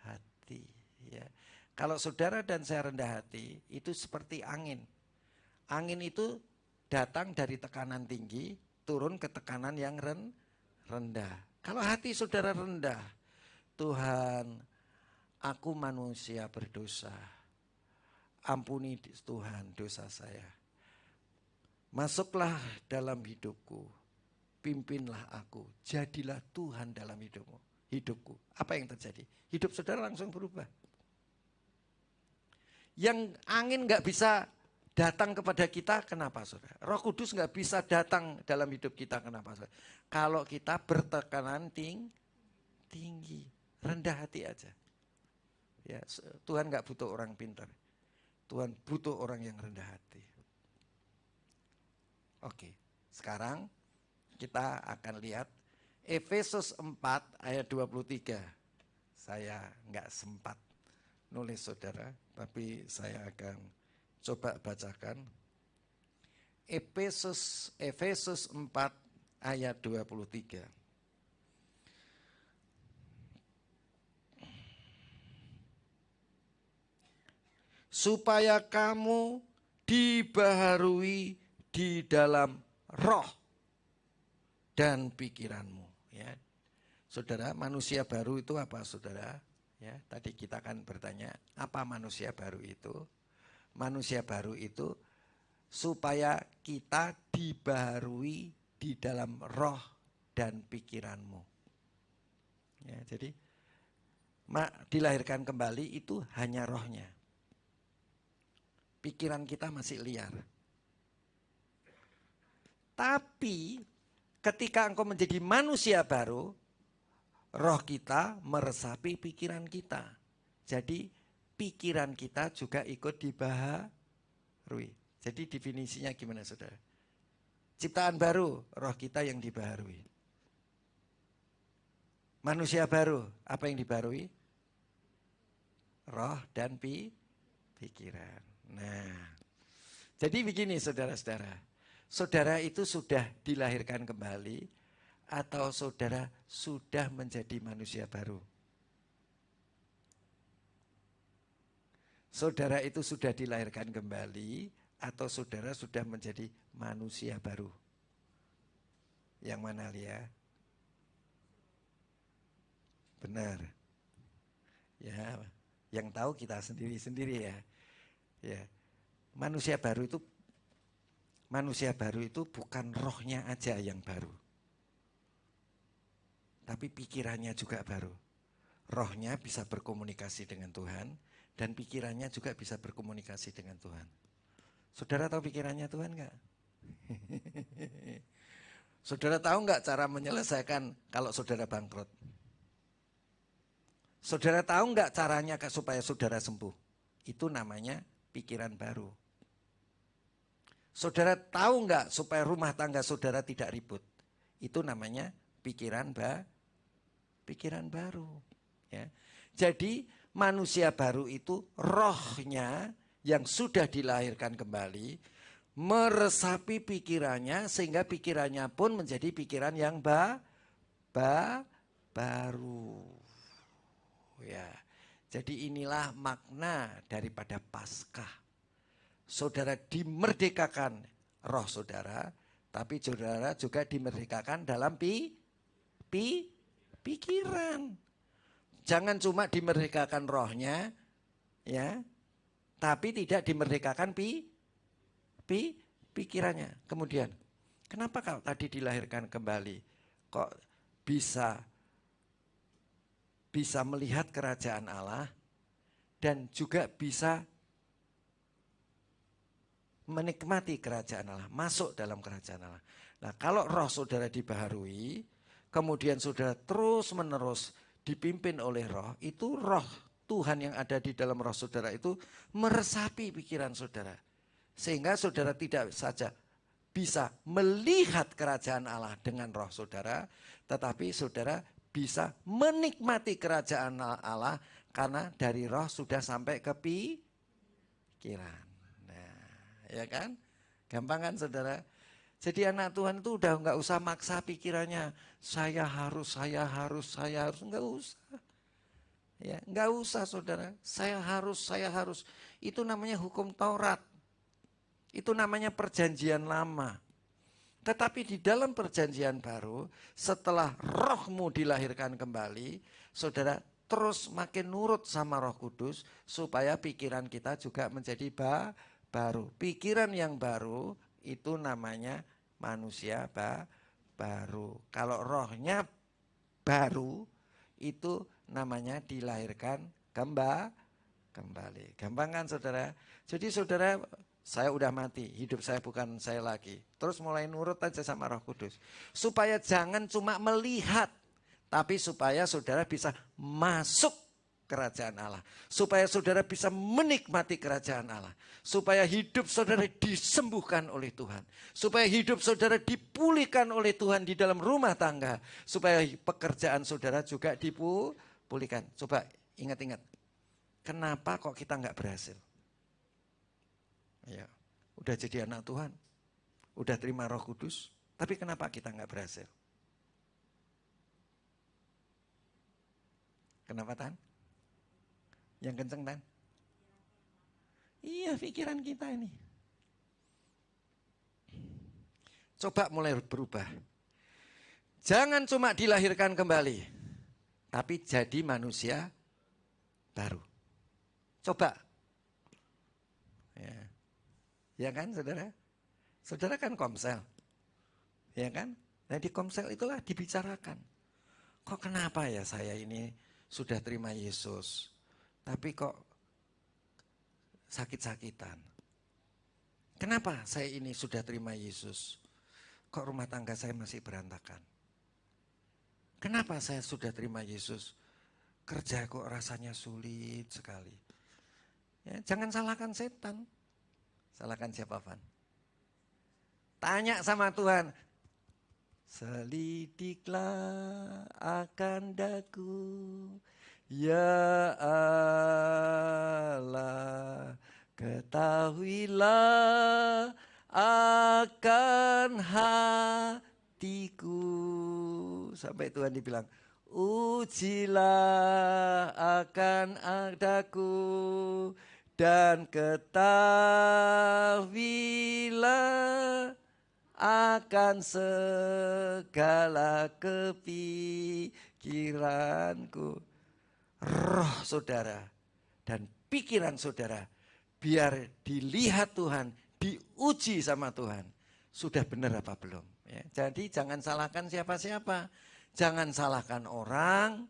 hati. Ya. Kalau saudara dan saya rendah hati, itu seperti angin. Angin itu datang dari tekanan tinggi, turun ke tekanan yang rendah. Kalau hati saudara rendah, Tuhan, aku manusia berdosa. Ampuni Tuhan dosa saya. Masuklah dalam hidupku. Pimpinlah aku. Jadilah Tuhan dalam hidupku. Apa yang terjadi? Hidup saudara langsung berubah. Yang angin gak bisa datang kepada kita, kenapa saudara? Roh Kudus gak bisa datang dalam hidup kita, kenapa saudara? Kalau kita bertekanan tinggi, rendah hati aja. Ya, Tuhan gak butuh orang pintar. Tuhan butuh orang yang rendah hati. Oke, sekarang kita akan lihat Efesus 4 ayat 23. Saya nggak sempat nulis saudara, tapi saya akan coba bacakan. Efesus 4 ayat 23. supaya kamu dibaharui di dalam roh dan pikiranmu. Ya. Saudara, manusia baru itu apa, saudara? Ya, tadi kita kan bertanya, apa manusia baru itu? Manusia baru itu supaya kita dibaharui di dalam roh dan pikiranmu. Ya, jadi dilahirkan kembali itu hanya rohnya. Pikiran kita masih liar. Tapi ketika engkau menjadi manusia baru, roh kita meresapi pikiran kita. Jadi pikiran kita juga ikut dibaharui. Jadi definisinya gimana, saudara? Ciptaan baru, roh kita yang dibaharui. Manusia baru, apa yang dibaharui? Roh dan pikiran. Nah, jadi begini saudara-saudara. Saudara itu sudah dilahirkan kembali atau saudara sudah menjadi manusia baru? Saudara itu sudah dilahirkan kembali atau saudara sudah menjadi manusia baru? Yang mana, Lia? Benar. Ya, yang tahu kita sendiri-sendiri ya. Ya. Manusia baru itu bukan rohnya aja yang baru. Tapi pikirannya juga baru. Rohnya bisa berkomunikasi dengan Tuhan dan pikirannya juga bisa berkomunikasi dengan Tuhan. Saudara tahu pikirannya Tuhan enggak? Saudara tahu enggak cara menyelesaikan kalau saudara bangkrut? Saudara tahu enggak caranya supaya saudara sembuh? Itu namanya pikiran baru. Saudara tahu enggak supaya rumah tangga saudara tidak ribut? Itu namanya pikiran baru. Ya. Jadi manusia baru itu rohnya yang sudah dilahirkan kembali meresapi pikirannya sehingga pikirannya pun menjadi pikiran yang baru. Ya. Jadi inilah makna daripada Paskah. Saudara dimerdekakan roh saudara, tapi saudara juga dimerdekakan dalam pikiran. Jangan cuma dimerdekakan rohnya, ya, tapi tidak dimerdekakan pikirannya. Kemudian, kenapa kalau tadi dilahirkan kembali, kok bisa melihat kerajaan Allah dan juga bisa menikmati kerajaan Allah, masuk dalam kerajaan Allah. Nah, kalau roh saudara dibaharui, kemudian saudara terus menerus dipimpin oleh roh, itu roh Tuhan yang ada di dalam roh saudara itu meresapi pikiran saudara. Sehingga saudara tidak saja bisa melihat kerajaan Allah dengan roh saudara, tetapi saudara bisa menikmati kerajaan Allah karena dari roh sudah sampai ke pikiran. Nah, ya kan? Gampang kan saudara? Jadi anak Tuhan itu udah nggak usah maksa pikirannya. Saya harus, nggak usah. Ya, nggak usah saudara. Saya harus. Itu namanya hukum Taurat. Itu namanya perjanjian lama. Tetapi di dalam perjanjian baru, setelah rohmu dilahirkan kembali, saudara terus makin nurut sama Roh Kudus, supaya pikiran kita juga menjadi baru. Pikiran yang baru itu namanya manusia baru. Kalau rohnya baru, itu namanya dilahirkan kembali. Gampang kan saudara? Jadi saudara, saya udah mati, hidup saya bukan saya lagi. Terus mulai nurut aja sama Roh Kudus. Supaya jangan cuma melihat, tapi supaya saudara bisa masuk kerajaan Allah. Supaya saudara bisa menikmati kerajaan Allah. Supaya hidup saudara disembuhkan oleh Tuhan. Supaya hidup saudara dipulihkan oleh Tuhan di dalam rumah tangga. Supaya pekerjaan saudara juga dipulihkan. Coba ingat-ingat, kenapa kok kita nggak berhasil? Ya, udah jadi anak Tuhan, udah terima Roh Kudus, tapi kenapa kita nggak berhasil? Kenapa Tan? Yang kenceng Tan? Iya, pikiran kita ini. Coba mulai berubah. Jangan cuma dilahirkan kembali, tapi jadi manusia baru. Coba. Ya kan saudara? Saudara kan Komsel. Ya kan? Nah di Komsel itulah dibicarakan. Kok kenapa ya saya ini sudah terima Yesus, tapi kok sakit-sakitan? Kenapa saya ini sudah terima Yesus, kok rumah tangga saya masih berantakan? Kenapa saya sudah terima Yesus, kerja kok rasanya sulit sekali? Ya, jangan salahkan setan. Salahkan siapa, Van? Tanya sama Tuhan. Selidiklah akan daku, ya Allah, ketahuilah akan hatiku. Sampai Tuhan dibilang, ujilah akan adaku dan ketahuilah akan segala kepikiranku. Roh saudara dan pikiran saudara biar dilihat Tuhan, diuji sama Tuhan. Sudah benar apa belum? Ya, jadi jangan salahkan siapa-siapa. Jangan salahkan orang.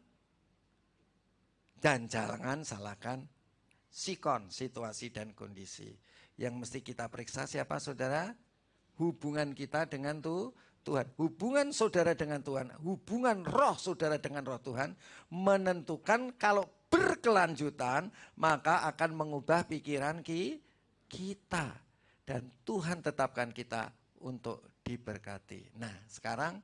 Dan jangan salahkan sikon, situasi dan kondisi. Yang mesti kita periksa siapa saudara? Hubungan kita dengan Tuhan. Hubungan saudara dengan Tuhan. Hubungan roh saudara dengan roh Tuhan. Menentukan kalau berkelanjutan maka akan mengubah pikiran kita. Dan Tuhan tetapkan kita untuk diberkati. Nah sekarang,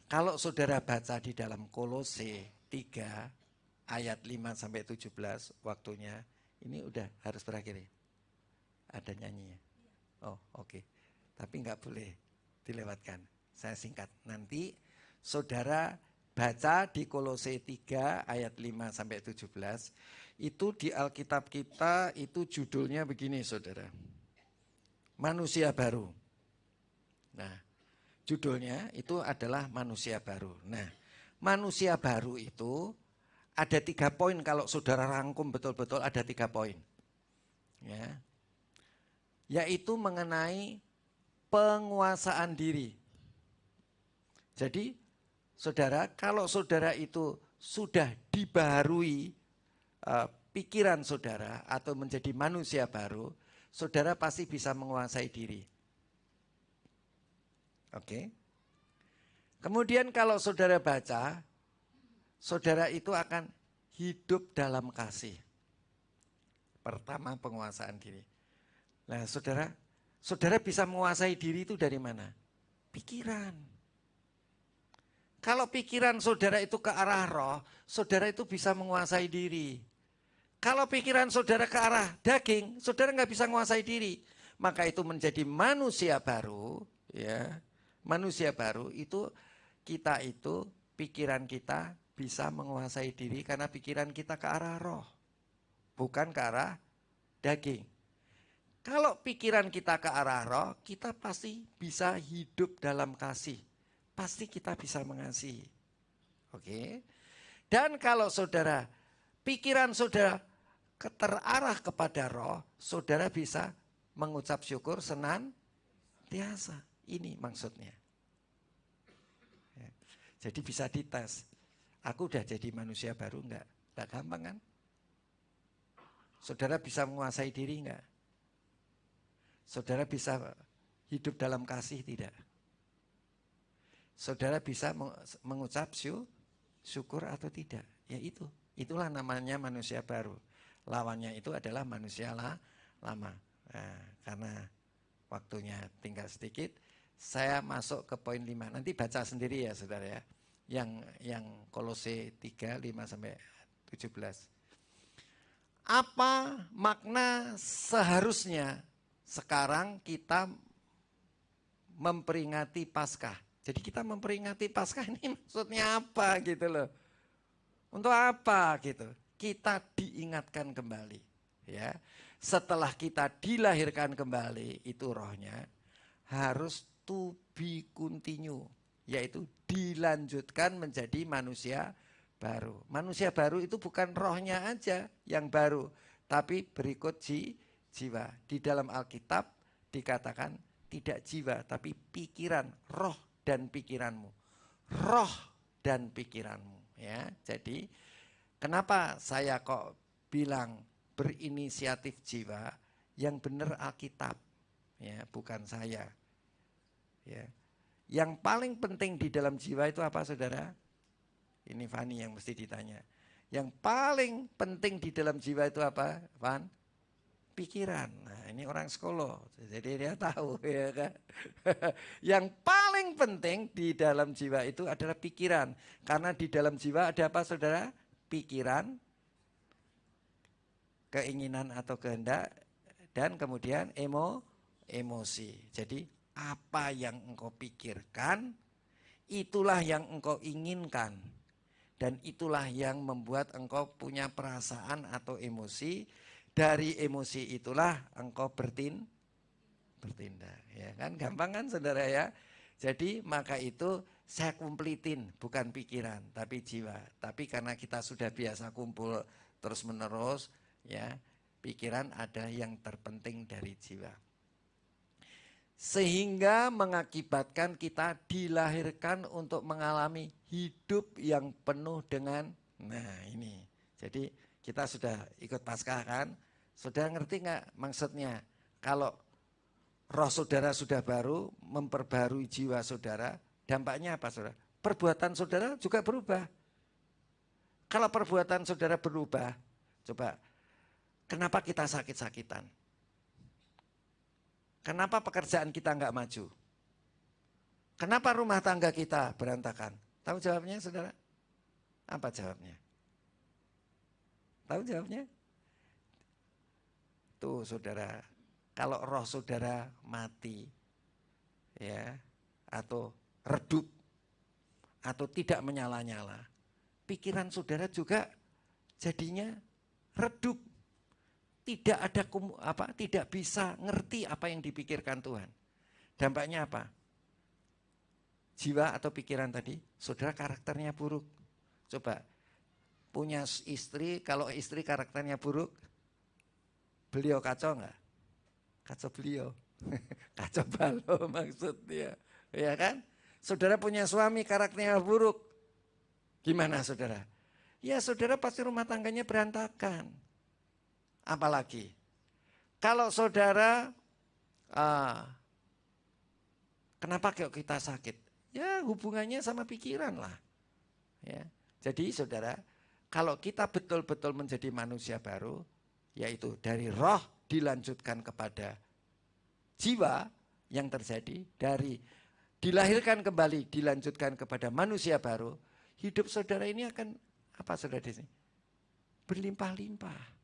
kalau saudara baca di dalam Kolose 3 ayat 5-17 waktunya, ini udah harus berakhir ya? Ada nyanyinya? Oh oke. Tapi nggak boleh dilewatkan, saya singkat. Nanti saudara baca di Kolose 3 ayat 5-17. Itu di Alkitab kita itu judulnya begini saudara. Manusia baru. Nah, judulnya itu adalah manusia baru. Nah, manusia baru itu ada 3 poin kalau saudara rangkum betul-betul ada 3 poin. Ya. Yaitu mengenai penguasaan diri. Jadi, saudara, kalau saudara itu sudah dibaharui pikiran saudara atau menjadi manusia baru, saudara pasti bisa menguasai diri. Oke. Kemudian kalau saudara baca, saudara itu akan hidup dalam kasih. Pertama, penguasaan diri. Nah, saudara bisa menguasai diri itu dari mana? Pikiran. Kalau pikiran saudara itu ke arah roh, saudara itu bisa menguasai diri. Kalau pikiran saudara ke arah daging, saudara nggak bisa menguasai diri. Maka itu menjadi manusia baru, ya. Manusia baru itu kita itu pikiran kita bisa menguasai diri karena pikiran kita ke arah roh, bukan ke arah daging. Kalau pikiran kita ke arah roh, kita pasti bisa hidup dalam kasih. Pasti kita bisa mengasihi. Oke. Dan kalau saudara, pikiran saudara terarah kepada roh, saudara bisa mengucap syukur senantiasa. Ini maksudnya. Ya. Jadi bisa dites. Aku udah jadi manusia baru enggak? Enggak gampang kan? Saudara bisa menguasai diri enggak? Saudara bisa hidup dalam kasih tidak? Saudara bisa mengucap syukur atau tidak? Ya itu. Itulah namanya manusia baru. Lawannya itu adalah manusia lama. Nah, karena waktunya tinggal sedikit, saya masuk ke poin 5. Nanti baca sendiri ya saudara ya. Yang Kolose 3, 5-17. Apa makna seharusnya sekarang kita memperingati Paskah? Jadi kita memperingati Paskah ini maksudnya apa gitu loh. Untuk apa gitu. kita diingatkan kembali. Ya, setelah kita dilahirkan kembali, itu rohnya harus to be continue, yaitu dilanjutkan menjadi manusia baru. Manusia baru itu bukan rohnya aja yang baru, tapi berikut jiwa. Di dalam Alkitab dikatakan tidak jiwa, tapi pikiran, roh dan pikiranmu. Roh dan pikiranmu. Ya, jadi kenapa saya kok bilang berinisiatif jiwa? Yang benar Alkitab, ya, bukan saya. Ya. Yang paling penting di dalam jiwa itu apa, saudara? Ini Fani yang mesti ditanya. Yang paling penting di dalam jiwa itu apa, Van? Pikiran. Nah, ini orang sekolah, jadi dia tahu, ya kan? Yang paling penting di dalam jiwa itu adalah pikiran. Karena di dalam jiwa ada apa, saudara? Pikiran, keinginan atau kehendak, dan kemudian emosi. Jadi apa yang engkau pikirkan, itulah yang engkau inginkan. Dan itulah yang membuat engkau punya perasaan atau emosi. Dari emosi itulah engkau bertindak. Ya kan, gampang kan, saudara ya. Jadi maka itu saya kumplitin, bukan pikiran tapi jiwa. Tapi karena kita sudah biasa kumpul terus menerus, ya, pikiran adalah yang terpenting dari jiwa. Sehingga mengakibatkan kita dilahirkan untuk mengalami hidup yang penuh dengan, nah ini. Jadi kita sudah ikut Paskah kan? Saudara ngerti nggak maksudnya? Kalau roh saudara sudah baru, memperbarui jiwa saudara, dampaknya apa, saudara? Perbuatan saudara juga berubah. Kalau perbuatan saudara berubah, coba, kenapa kita sakit-sakitan? Kenapa pekerjaan kita nggak maju? Kenapa rumah tangga kita berantakan? Tahu jawabnya, saudara? Apa jawabnya? Tahu jawabnya? Tuh, saudara, kalau roh saudara mati, ya, atau redup, atau tidak menyala-nyala, pikiran saudara juga jadinya redup. Tidak ada tidak bisa ngerti apa yang dipikirkan Tuhan. Dampaknya apa? Jiwa atau pikiran tadi, saudara karakternya buruk. Coba punya istri, kalau istri karakternya buruk, beliau kacau enggak? Kacau beliau. Kacau balau maksudnya. Ya kan? Saudara punya suami karakternya buruk. Gimana, saudara? Ya, saudara pasti rumah tangganya berantakan. Apalagi kalau saudara, kenapa kok kita sakit? Ya, hubungannya sama pikiran lah. Ya. Jadi saudara, kalau kita betul-betul menjadi manusia baru, yaitu dari roh dilanjutkan kepada jiwa, yang terjadi dari dilahirkan kembali dilanjutkan kepada manusia baru, hidup saudara ini akan apa, saudara di sini? Berlimpah-limpah.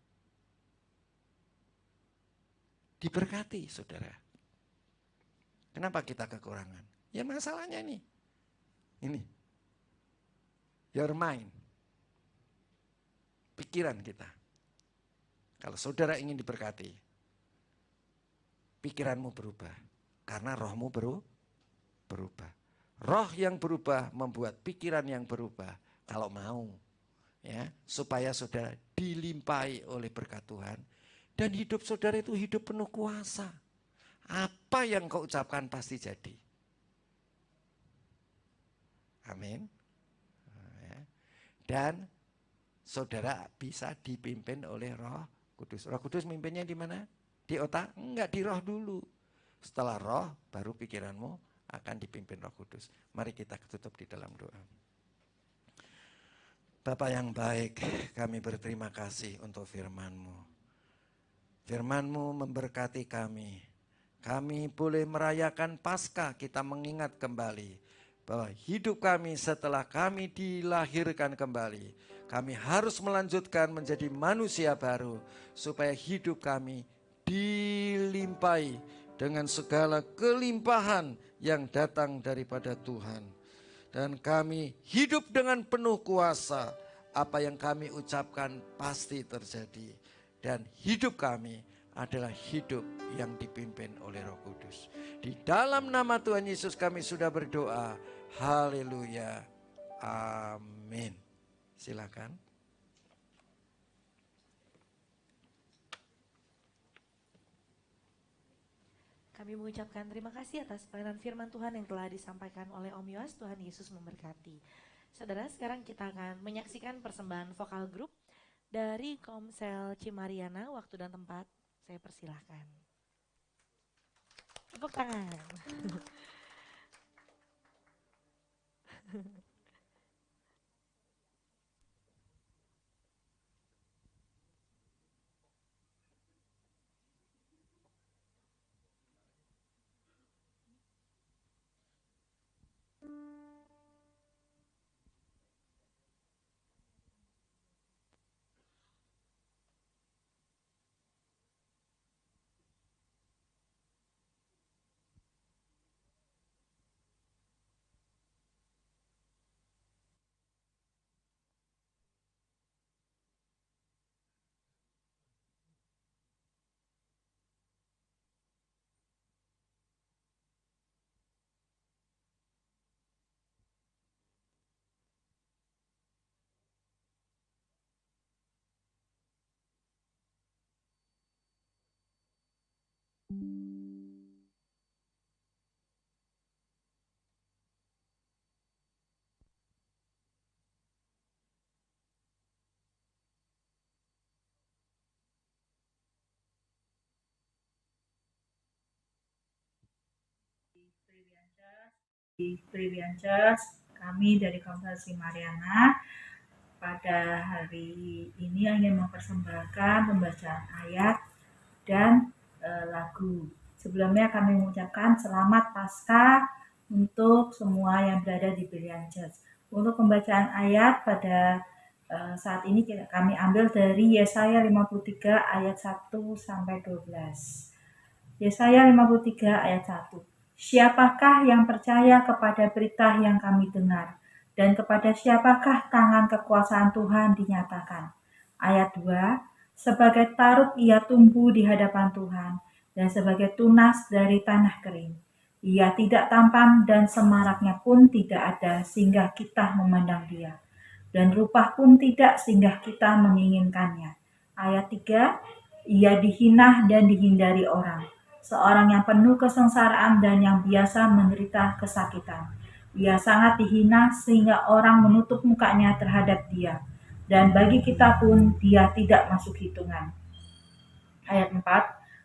Diberkati, saudara. Kenapa kita kekurangan? Ya masalahnya nih. Ini. Your mind. Pikiran kita. Kalau saudara ingin diberkati, pikiranmu berubah. Karena rohmu berubah. Roh yang berubah membuat pikiran yang berubah. Kalau mau, ya, supaya saudara dilimpahi oleh berkat Tuhan. Dan hidup saudara itu hidup penuh kuasa. Apa yang kau ucapkan pasti jadi. Amin. Dan saudara bisa dipimpin oleh Roh Kudus. Roh Kudus mimpinnya di mana? Di otak? Enggak, di roh dulu. Setelah roh, baru pikiranmu akan dipimpin Roh Kudus. Mari kita tutup di dalam doa. Bapa yang baik, kami berterima kasih untuk firman-Mu. Firman-Mu memberkati kami. Kami boleh merayakan Paskah, kita mengingat kembali bahwa hidup kami setelah kami dilahirkan kembali, kami harus melanjutkan menjadi manusia baru supaya hidup kami dilimpahi dengan segala kelimpahan yang datang daripada Tuhan. Dan kami hidup dengan penuh kuasa, Apa yang kami ucapkan pasti terjadi. Dan hidup kami adalah hidup yang dipimpin oleh Roh Kudus. Di dalam nama Tuhan Yesus kami sudah berdoa. Haleluya. Amin. Silakan. Kami mengucapkan terima kasih atas pelayanan firman Tuhan yang telah disampaikan oleh Om Yoas. Tuhan Yesus memberkati. Saudara, sekarang kita akan menyaksikan persembahan vokal grup dari Komsel Cimariana. Waktu dan tempat saya persilahkan. Tepuk tangan. Brilliant Church, kami dari Komsel Cimariana pada hari ini ingin mempersembahkan pembacaan ayat dan lagu. Sebelumnya kami mengucapkan selamat Paskah untuk semua yang berada di Brilliant Church. Untuk pembacaan ayat pada saat ini kami ambil dari Yesaya 53 ayat 1 sampai 12. Yesaya 53 ayat 1. Siapakah yang percaya kepada berita yang kami dengar? Dan kepada siapakah tangan kekuasaan Tuhan dinyatakan? Ayat 2. Sebagai taruk ia tumbuh di hadapan Tuhan, dan sebagai tunas dari tanah kering. Ia tidak tampan dan semaraknya pun tidak ada sehingga kita memandang dia. Dan rupa pun tidak sehingga kita menginginkannya. Ayat 3. Ia dihina dan dihindari orang. Seorang yang penuh kesengsaraan dan yang biasa menderita kesakitan. Ia sangat dihina sehingga orang menutup mukanya terhadap dia. Dan bagi kita pun dia tidak masuk hitungan. Ayat 4.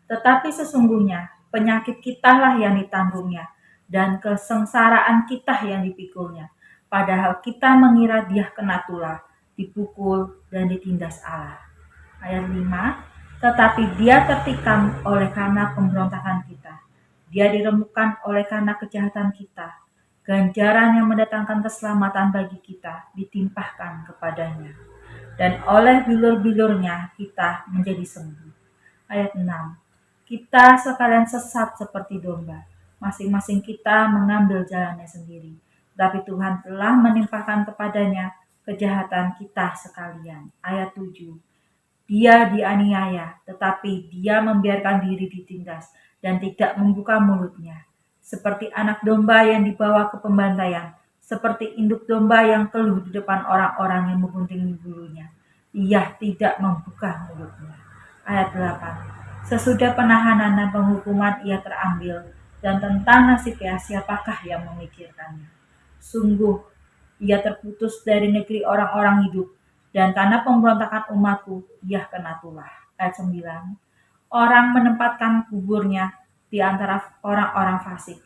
Tetapi sesungguhnya penyakit kitalah yang ditanggungnya dan kesengsaraan kita yang dipikulnya. Padahal kita mengira dia kena tulah, dipukul dan ditindas Allah. Ayat 5. Tetapi dia tertikam oleh karena pemberontakan kita. Dia diremukkan oleh karena kejahatan kita. Ganjaran yang mendatangkan keselamatan bagi kita ditimpahkan kepadanya. Dan oleh bilur-bilurnya kita menjadi sembuh. Ayat 6. Kita sekalian sesat seperti domba. Masing-masing kita mengambil jalannya sendiri. Tapi Tuhan telah menimpahkan kepadanya kejahatan kita sekalian. Ayat 7. Dia dianiaya, tetapi dia membiarkan diri ditindas dan tidak membuka mulutnya. Seperti anak domba yang dibawa ke pembantaian, seperti induk domba yang keluh di depan orang-orang yang menggunting bulunya. Ia tidak membuka mulutnya. Ayat 8. Sesudah penahanan dan penghukuman ia terambil, dan tentang nasibnya siapakah yang memikirkannya? Sungguh, ia terputus dari negeri orang-orang hidup, dan karena pemberontakan umatku, ia kena tulah. Ayat 9. Orang menempatkan kuburnya di antara orang-orang fasik.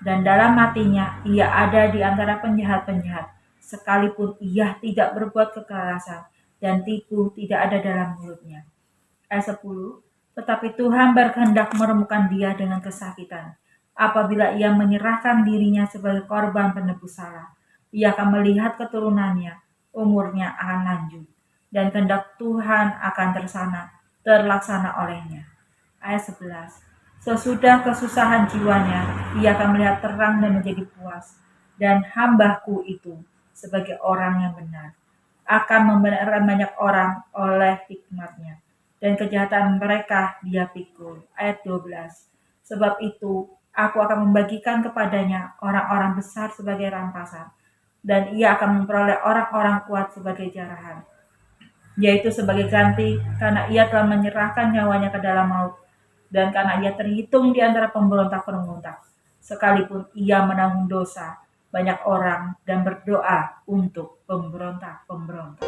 Dan dalam hatinya, ia ada di antara penjahat-penjahat. Sekalipun ia tidak berbuat kekerasan, dan tipu tidak ada dalam mulutnya. Ayat 10. Tetapi Tuhan berkehendak meremukkan dia dengan kesakitan. Apabila ia menyerahkan dirinya sebagai korban penebus salah, ia akan melihat keturunannya. Umurnya akan lanjut, dan kehendak Tuhan akan terlaksana olehnya. Ayat 11. Sesudah kesusahan jiwanya, ia akan melihat terang dan menjadi puas, dan hambaku itu sebagai orang yang benar. akan membenarkan banyak orang oleh hikmat-Nya, dan kejahatan mereka Dia pikul. Ayat 12. Sebab itu, aku akan membagikan kepadanya orang-orang besar sebagai rampasan, dan Ia akan memperoleh orang-orang kuat sebagai jarahan, yaitu sebagai ganti karena Ia telah menyerahkan nyawanya ke dalam maut, dan karena Ia terhitung di antara pemberontak-pemberontak, sekalipun Ia menanggung dosa banyak orang dan berdoa untuk pemberontak-pemberontak.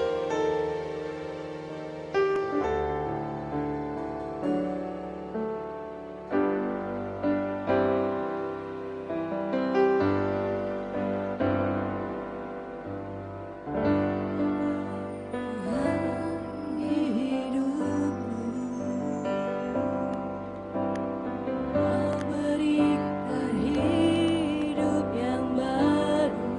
Hidup yang baru,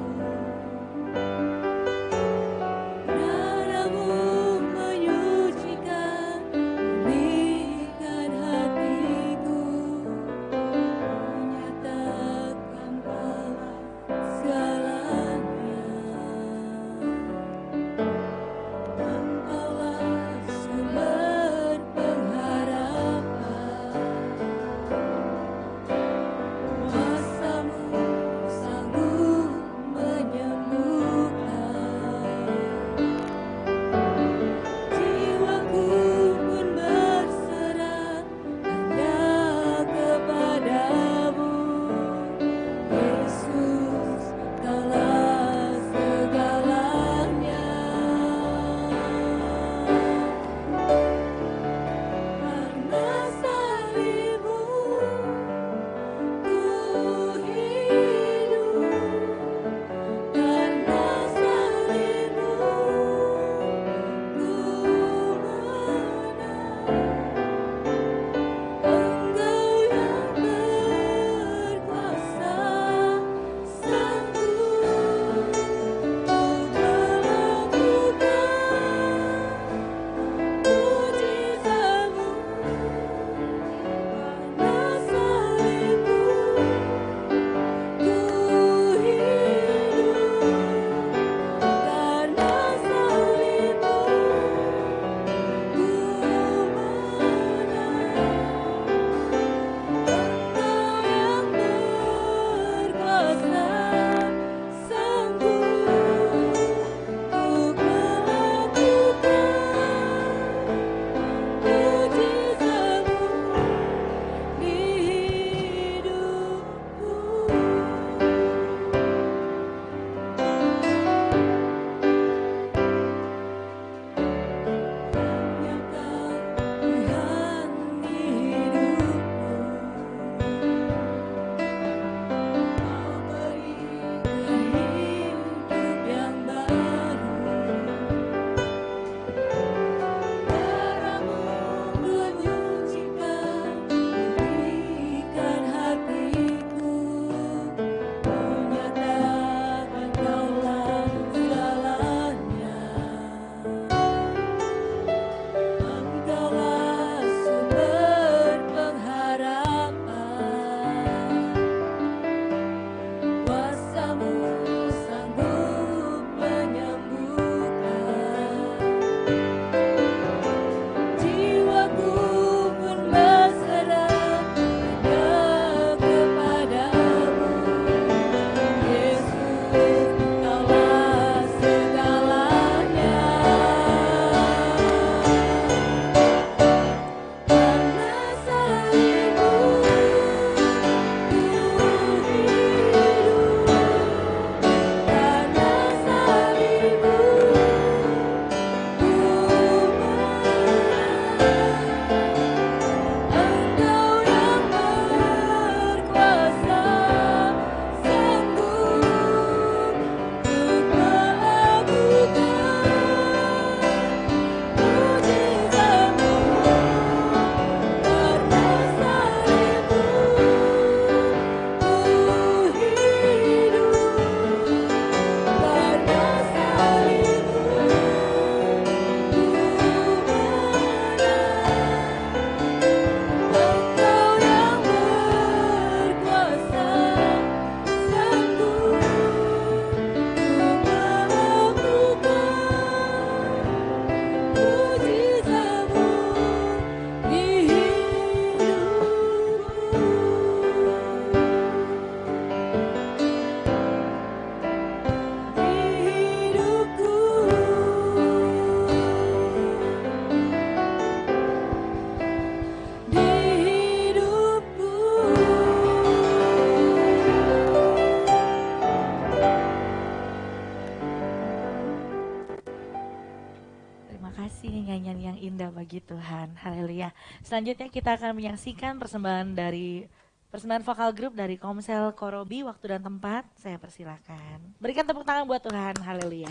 Puji Tuhan, haleluya. Selanjutnya kita akan menyaksikan persembahan vokal grup dari Komsel Korobi. Waktu dan tempat saya persilakan. Berikan tepuk tangan buat Tuhan, haleluya.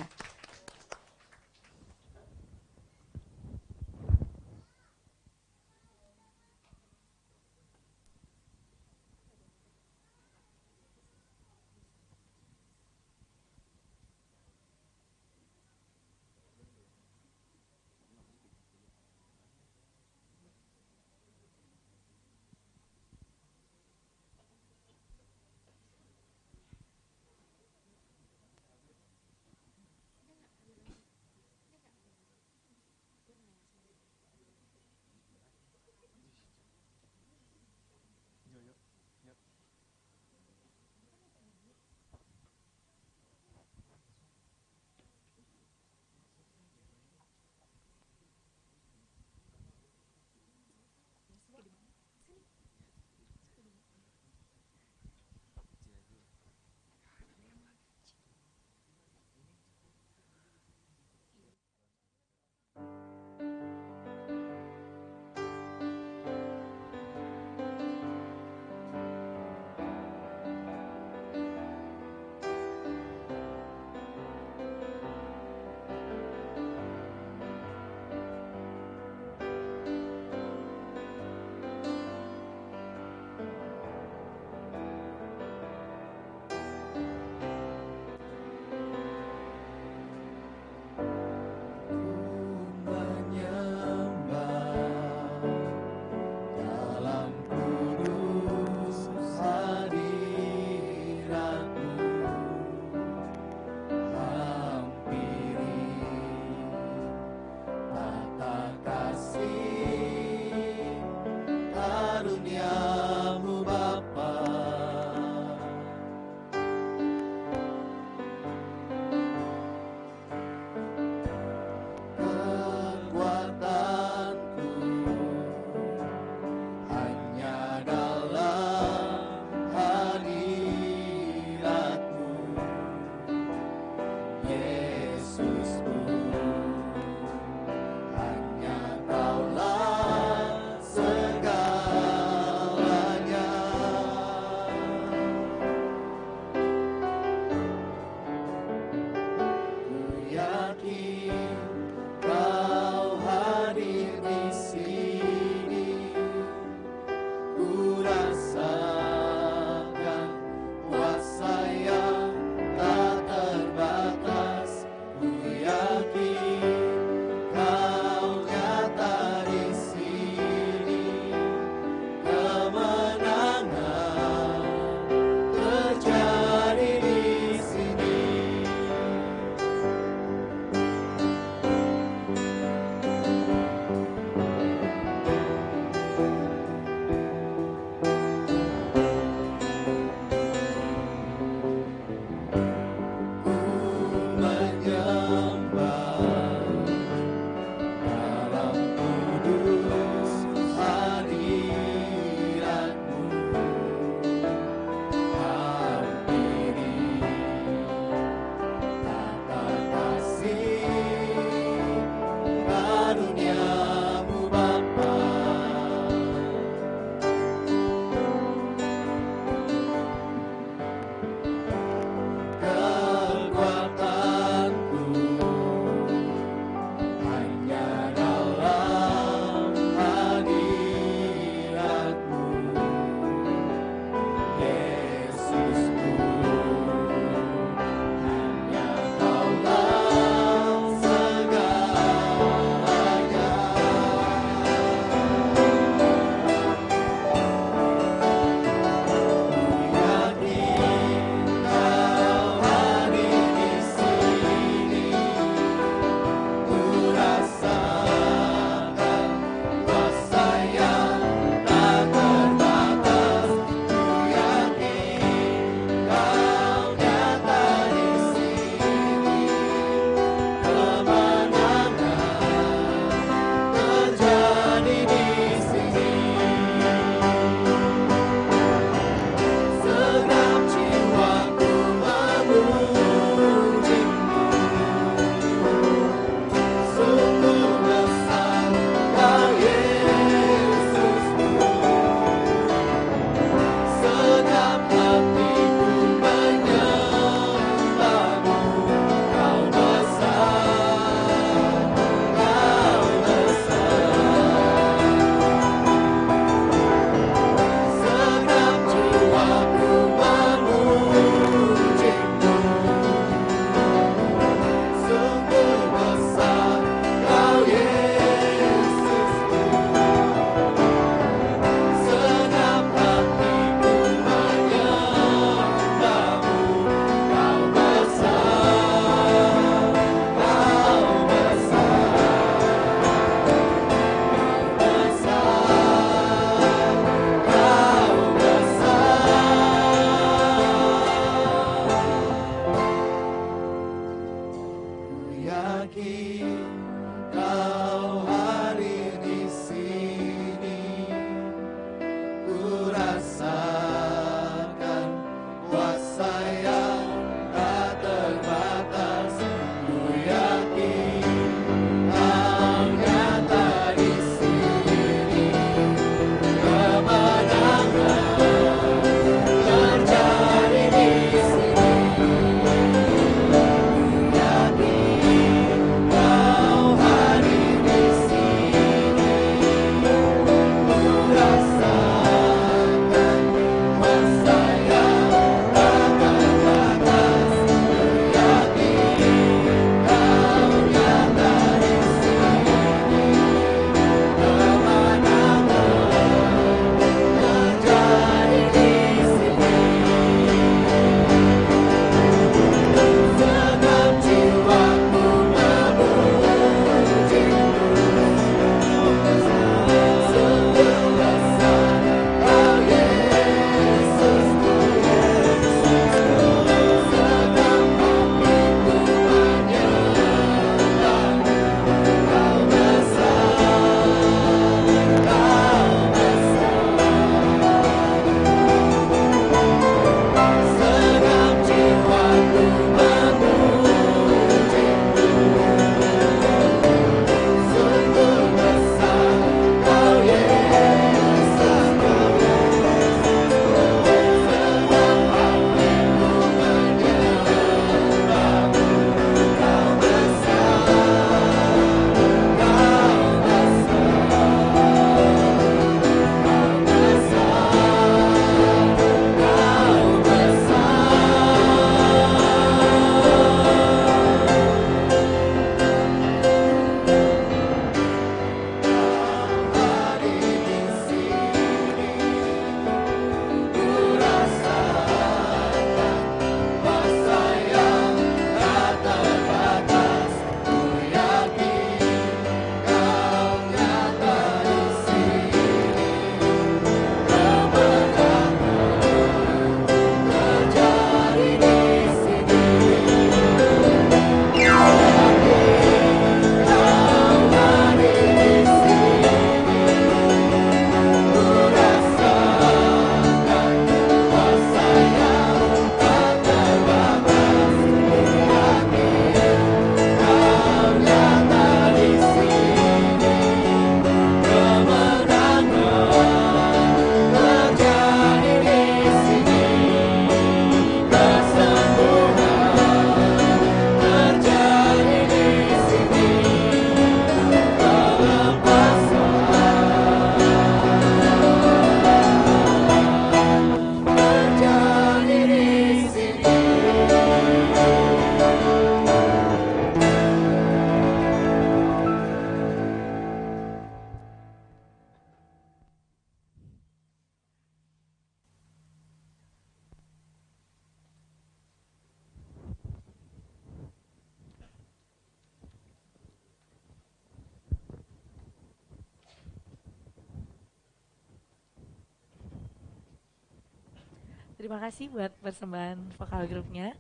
Terima kasih buat persembahan vokal grupnya.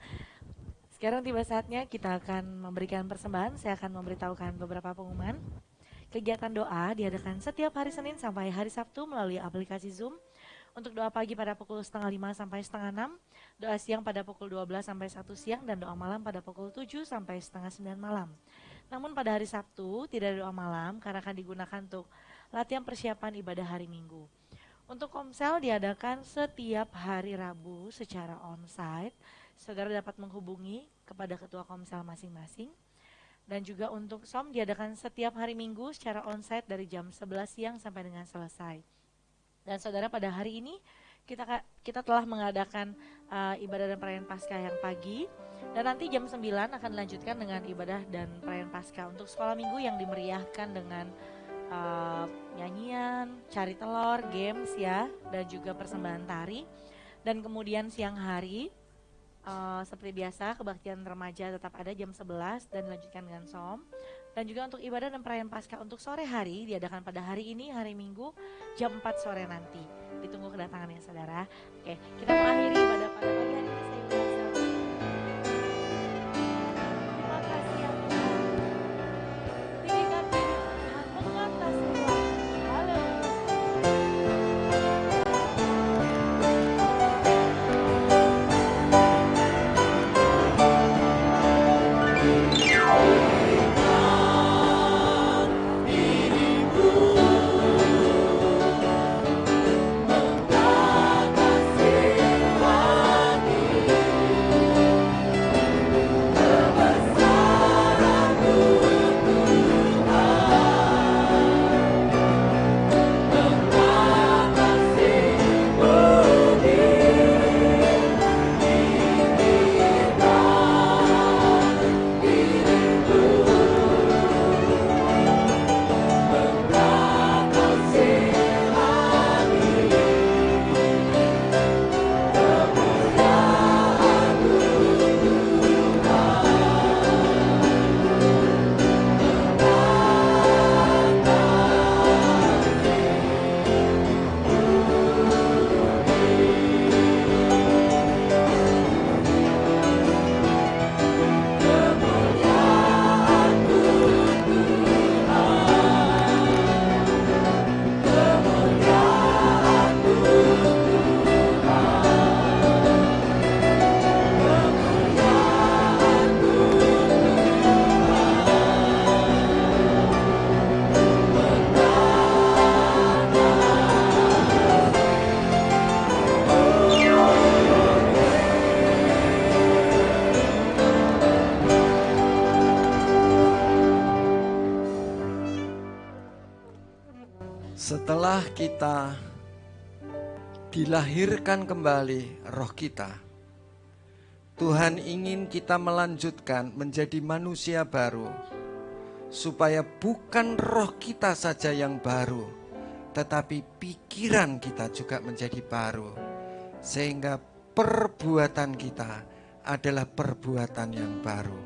Sekarang tiba saatnya kita akan memberikan persembahan. Saya akan memberitahukan beberapa pengumuman. Kegiatan doa diadakan setiap hari Senin sampai hari Sabtu melalui aplikasi Zoom. Untuk doa pagi pada pukul 5:30 sampai 5:30, doa siang pada pukul 12 sampai 1 siang, dan doa malam pada pukul 7 sampai 8:30 malam. Namun pada hari Sabtu tidak ada doa malam karena akan digunakan untuk latihan persiapan ibadah hari Minggu. Untuk Komsel diadakan setiap hari Rabu secara onsite. Saudara dapat menghubungi kepada ketua Komsel masing-masing. Dan juga untuk SOM diadakan setiap hari Minggu secara onsite dari jam 11 siang sampai dengan selesai. Dan saudara, pada hari ini kita telah mengadakan ibadah dan perayaan Paskah yang pagi. Dan nanti jam 9 akan dilanjutkan dengan ibadah dan perayaan Paskah untuk sekolah minggu yang dimeriahkan dengan nyanyian, cari telur, games ya, dan juga persembahan tari. Dan kemudian siang hari seperti biasa kebaktian remaja tetap ada jam 11 dan dilanjutkan dengan SOM. Dan juga untuk ibadah dan perayaan Paskah untuk sore hari diadakan pada hari ini, hari Minggu, jam 4 sore nanti. Ditunggu kedatangannya saudara. Oke, kita mengakhiri pada pagi hari ini. Saya ucapkan terima kasih ya Tuhan. Tinggikan kehidupan Tuhan mengatas segala. Haleluya. Setelah kita dilahirkan kembali roh kita, Tuhan ingin kita melanjutkan menjadi manusia baru, supaya bukan roh kita saja yang baru, tetapi pikiran kita juga menjadi baru, sehingga perbuatan kita adalah perbuatan yang baru.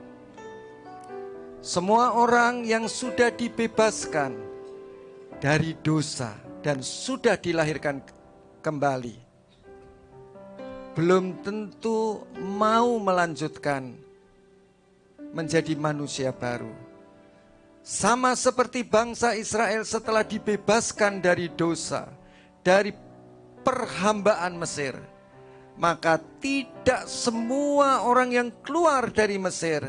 Semua orang yang sudah dibebaskan dari dosa dan sudah dilahirkan kembali, belum tentu mau melanjutkan menjadi manusia baru. Sama seperti bangsa Israel setelah dibebaskan dari dosa, dari perhambaan Mesir, maka tidak semua orang yang keluar dari Mesir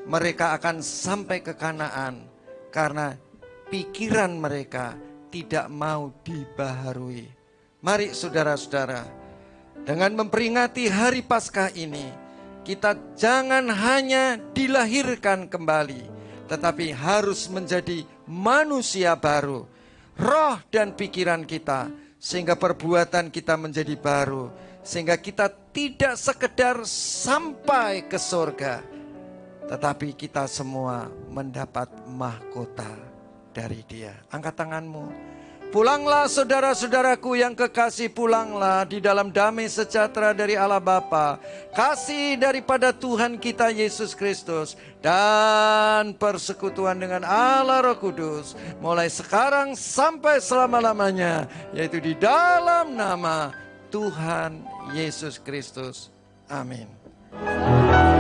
mereka akan sampai ke Kanaan, karena pikiran mereka tidak mau dibaharui. Mari saudara-saudara, dengan memperingati hari Paskah ini, kita jangan hanya dilahirkan kembali, tetapi harus menjadi manusia baru. Roh dan pikiran kita, sehingga perbuatan kita menjadi baru, sehingga kita tidak sekedar sampai ke surga, tetapi kita semua mendapat mahkota dari Dia. Angkat tanganmu. Pulanglah saudara-saudaraku yang kekasih, pulanglah di dalam damai sejahtera dari Allah Bapa, kasih daripada Tuhan kita Yesus Kristus, dan persekutuan dengan Allah Roh Kudus, mulai sekarang sampai selama-lamanya, yaitu di dalam nama Tuhan Yesus Kristus. Amin. Selamat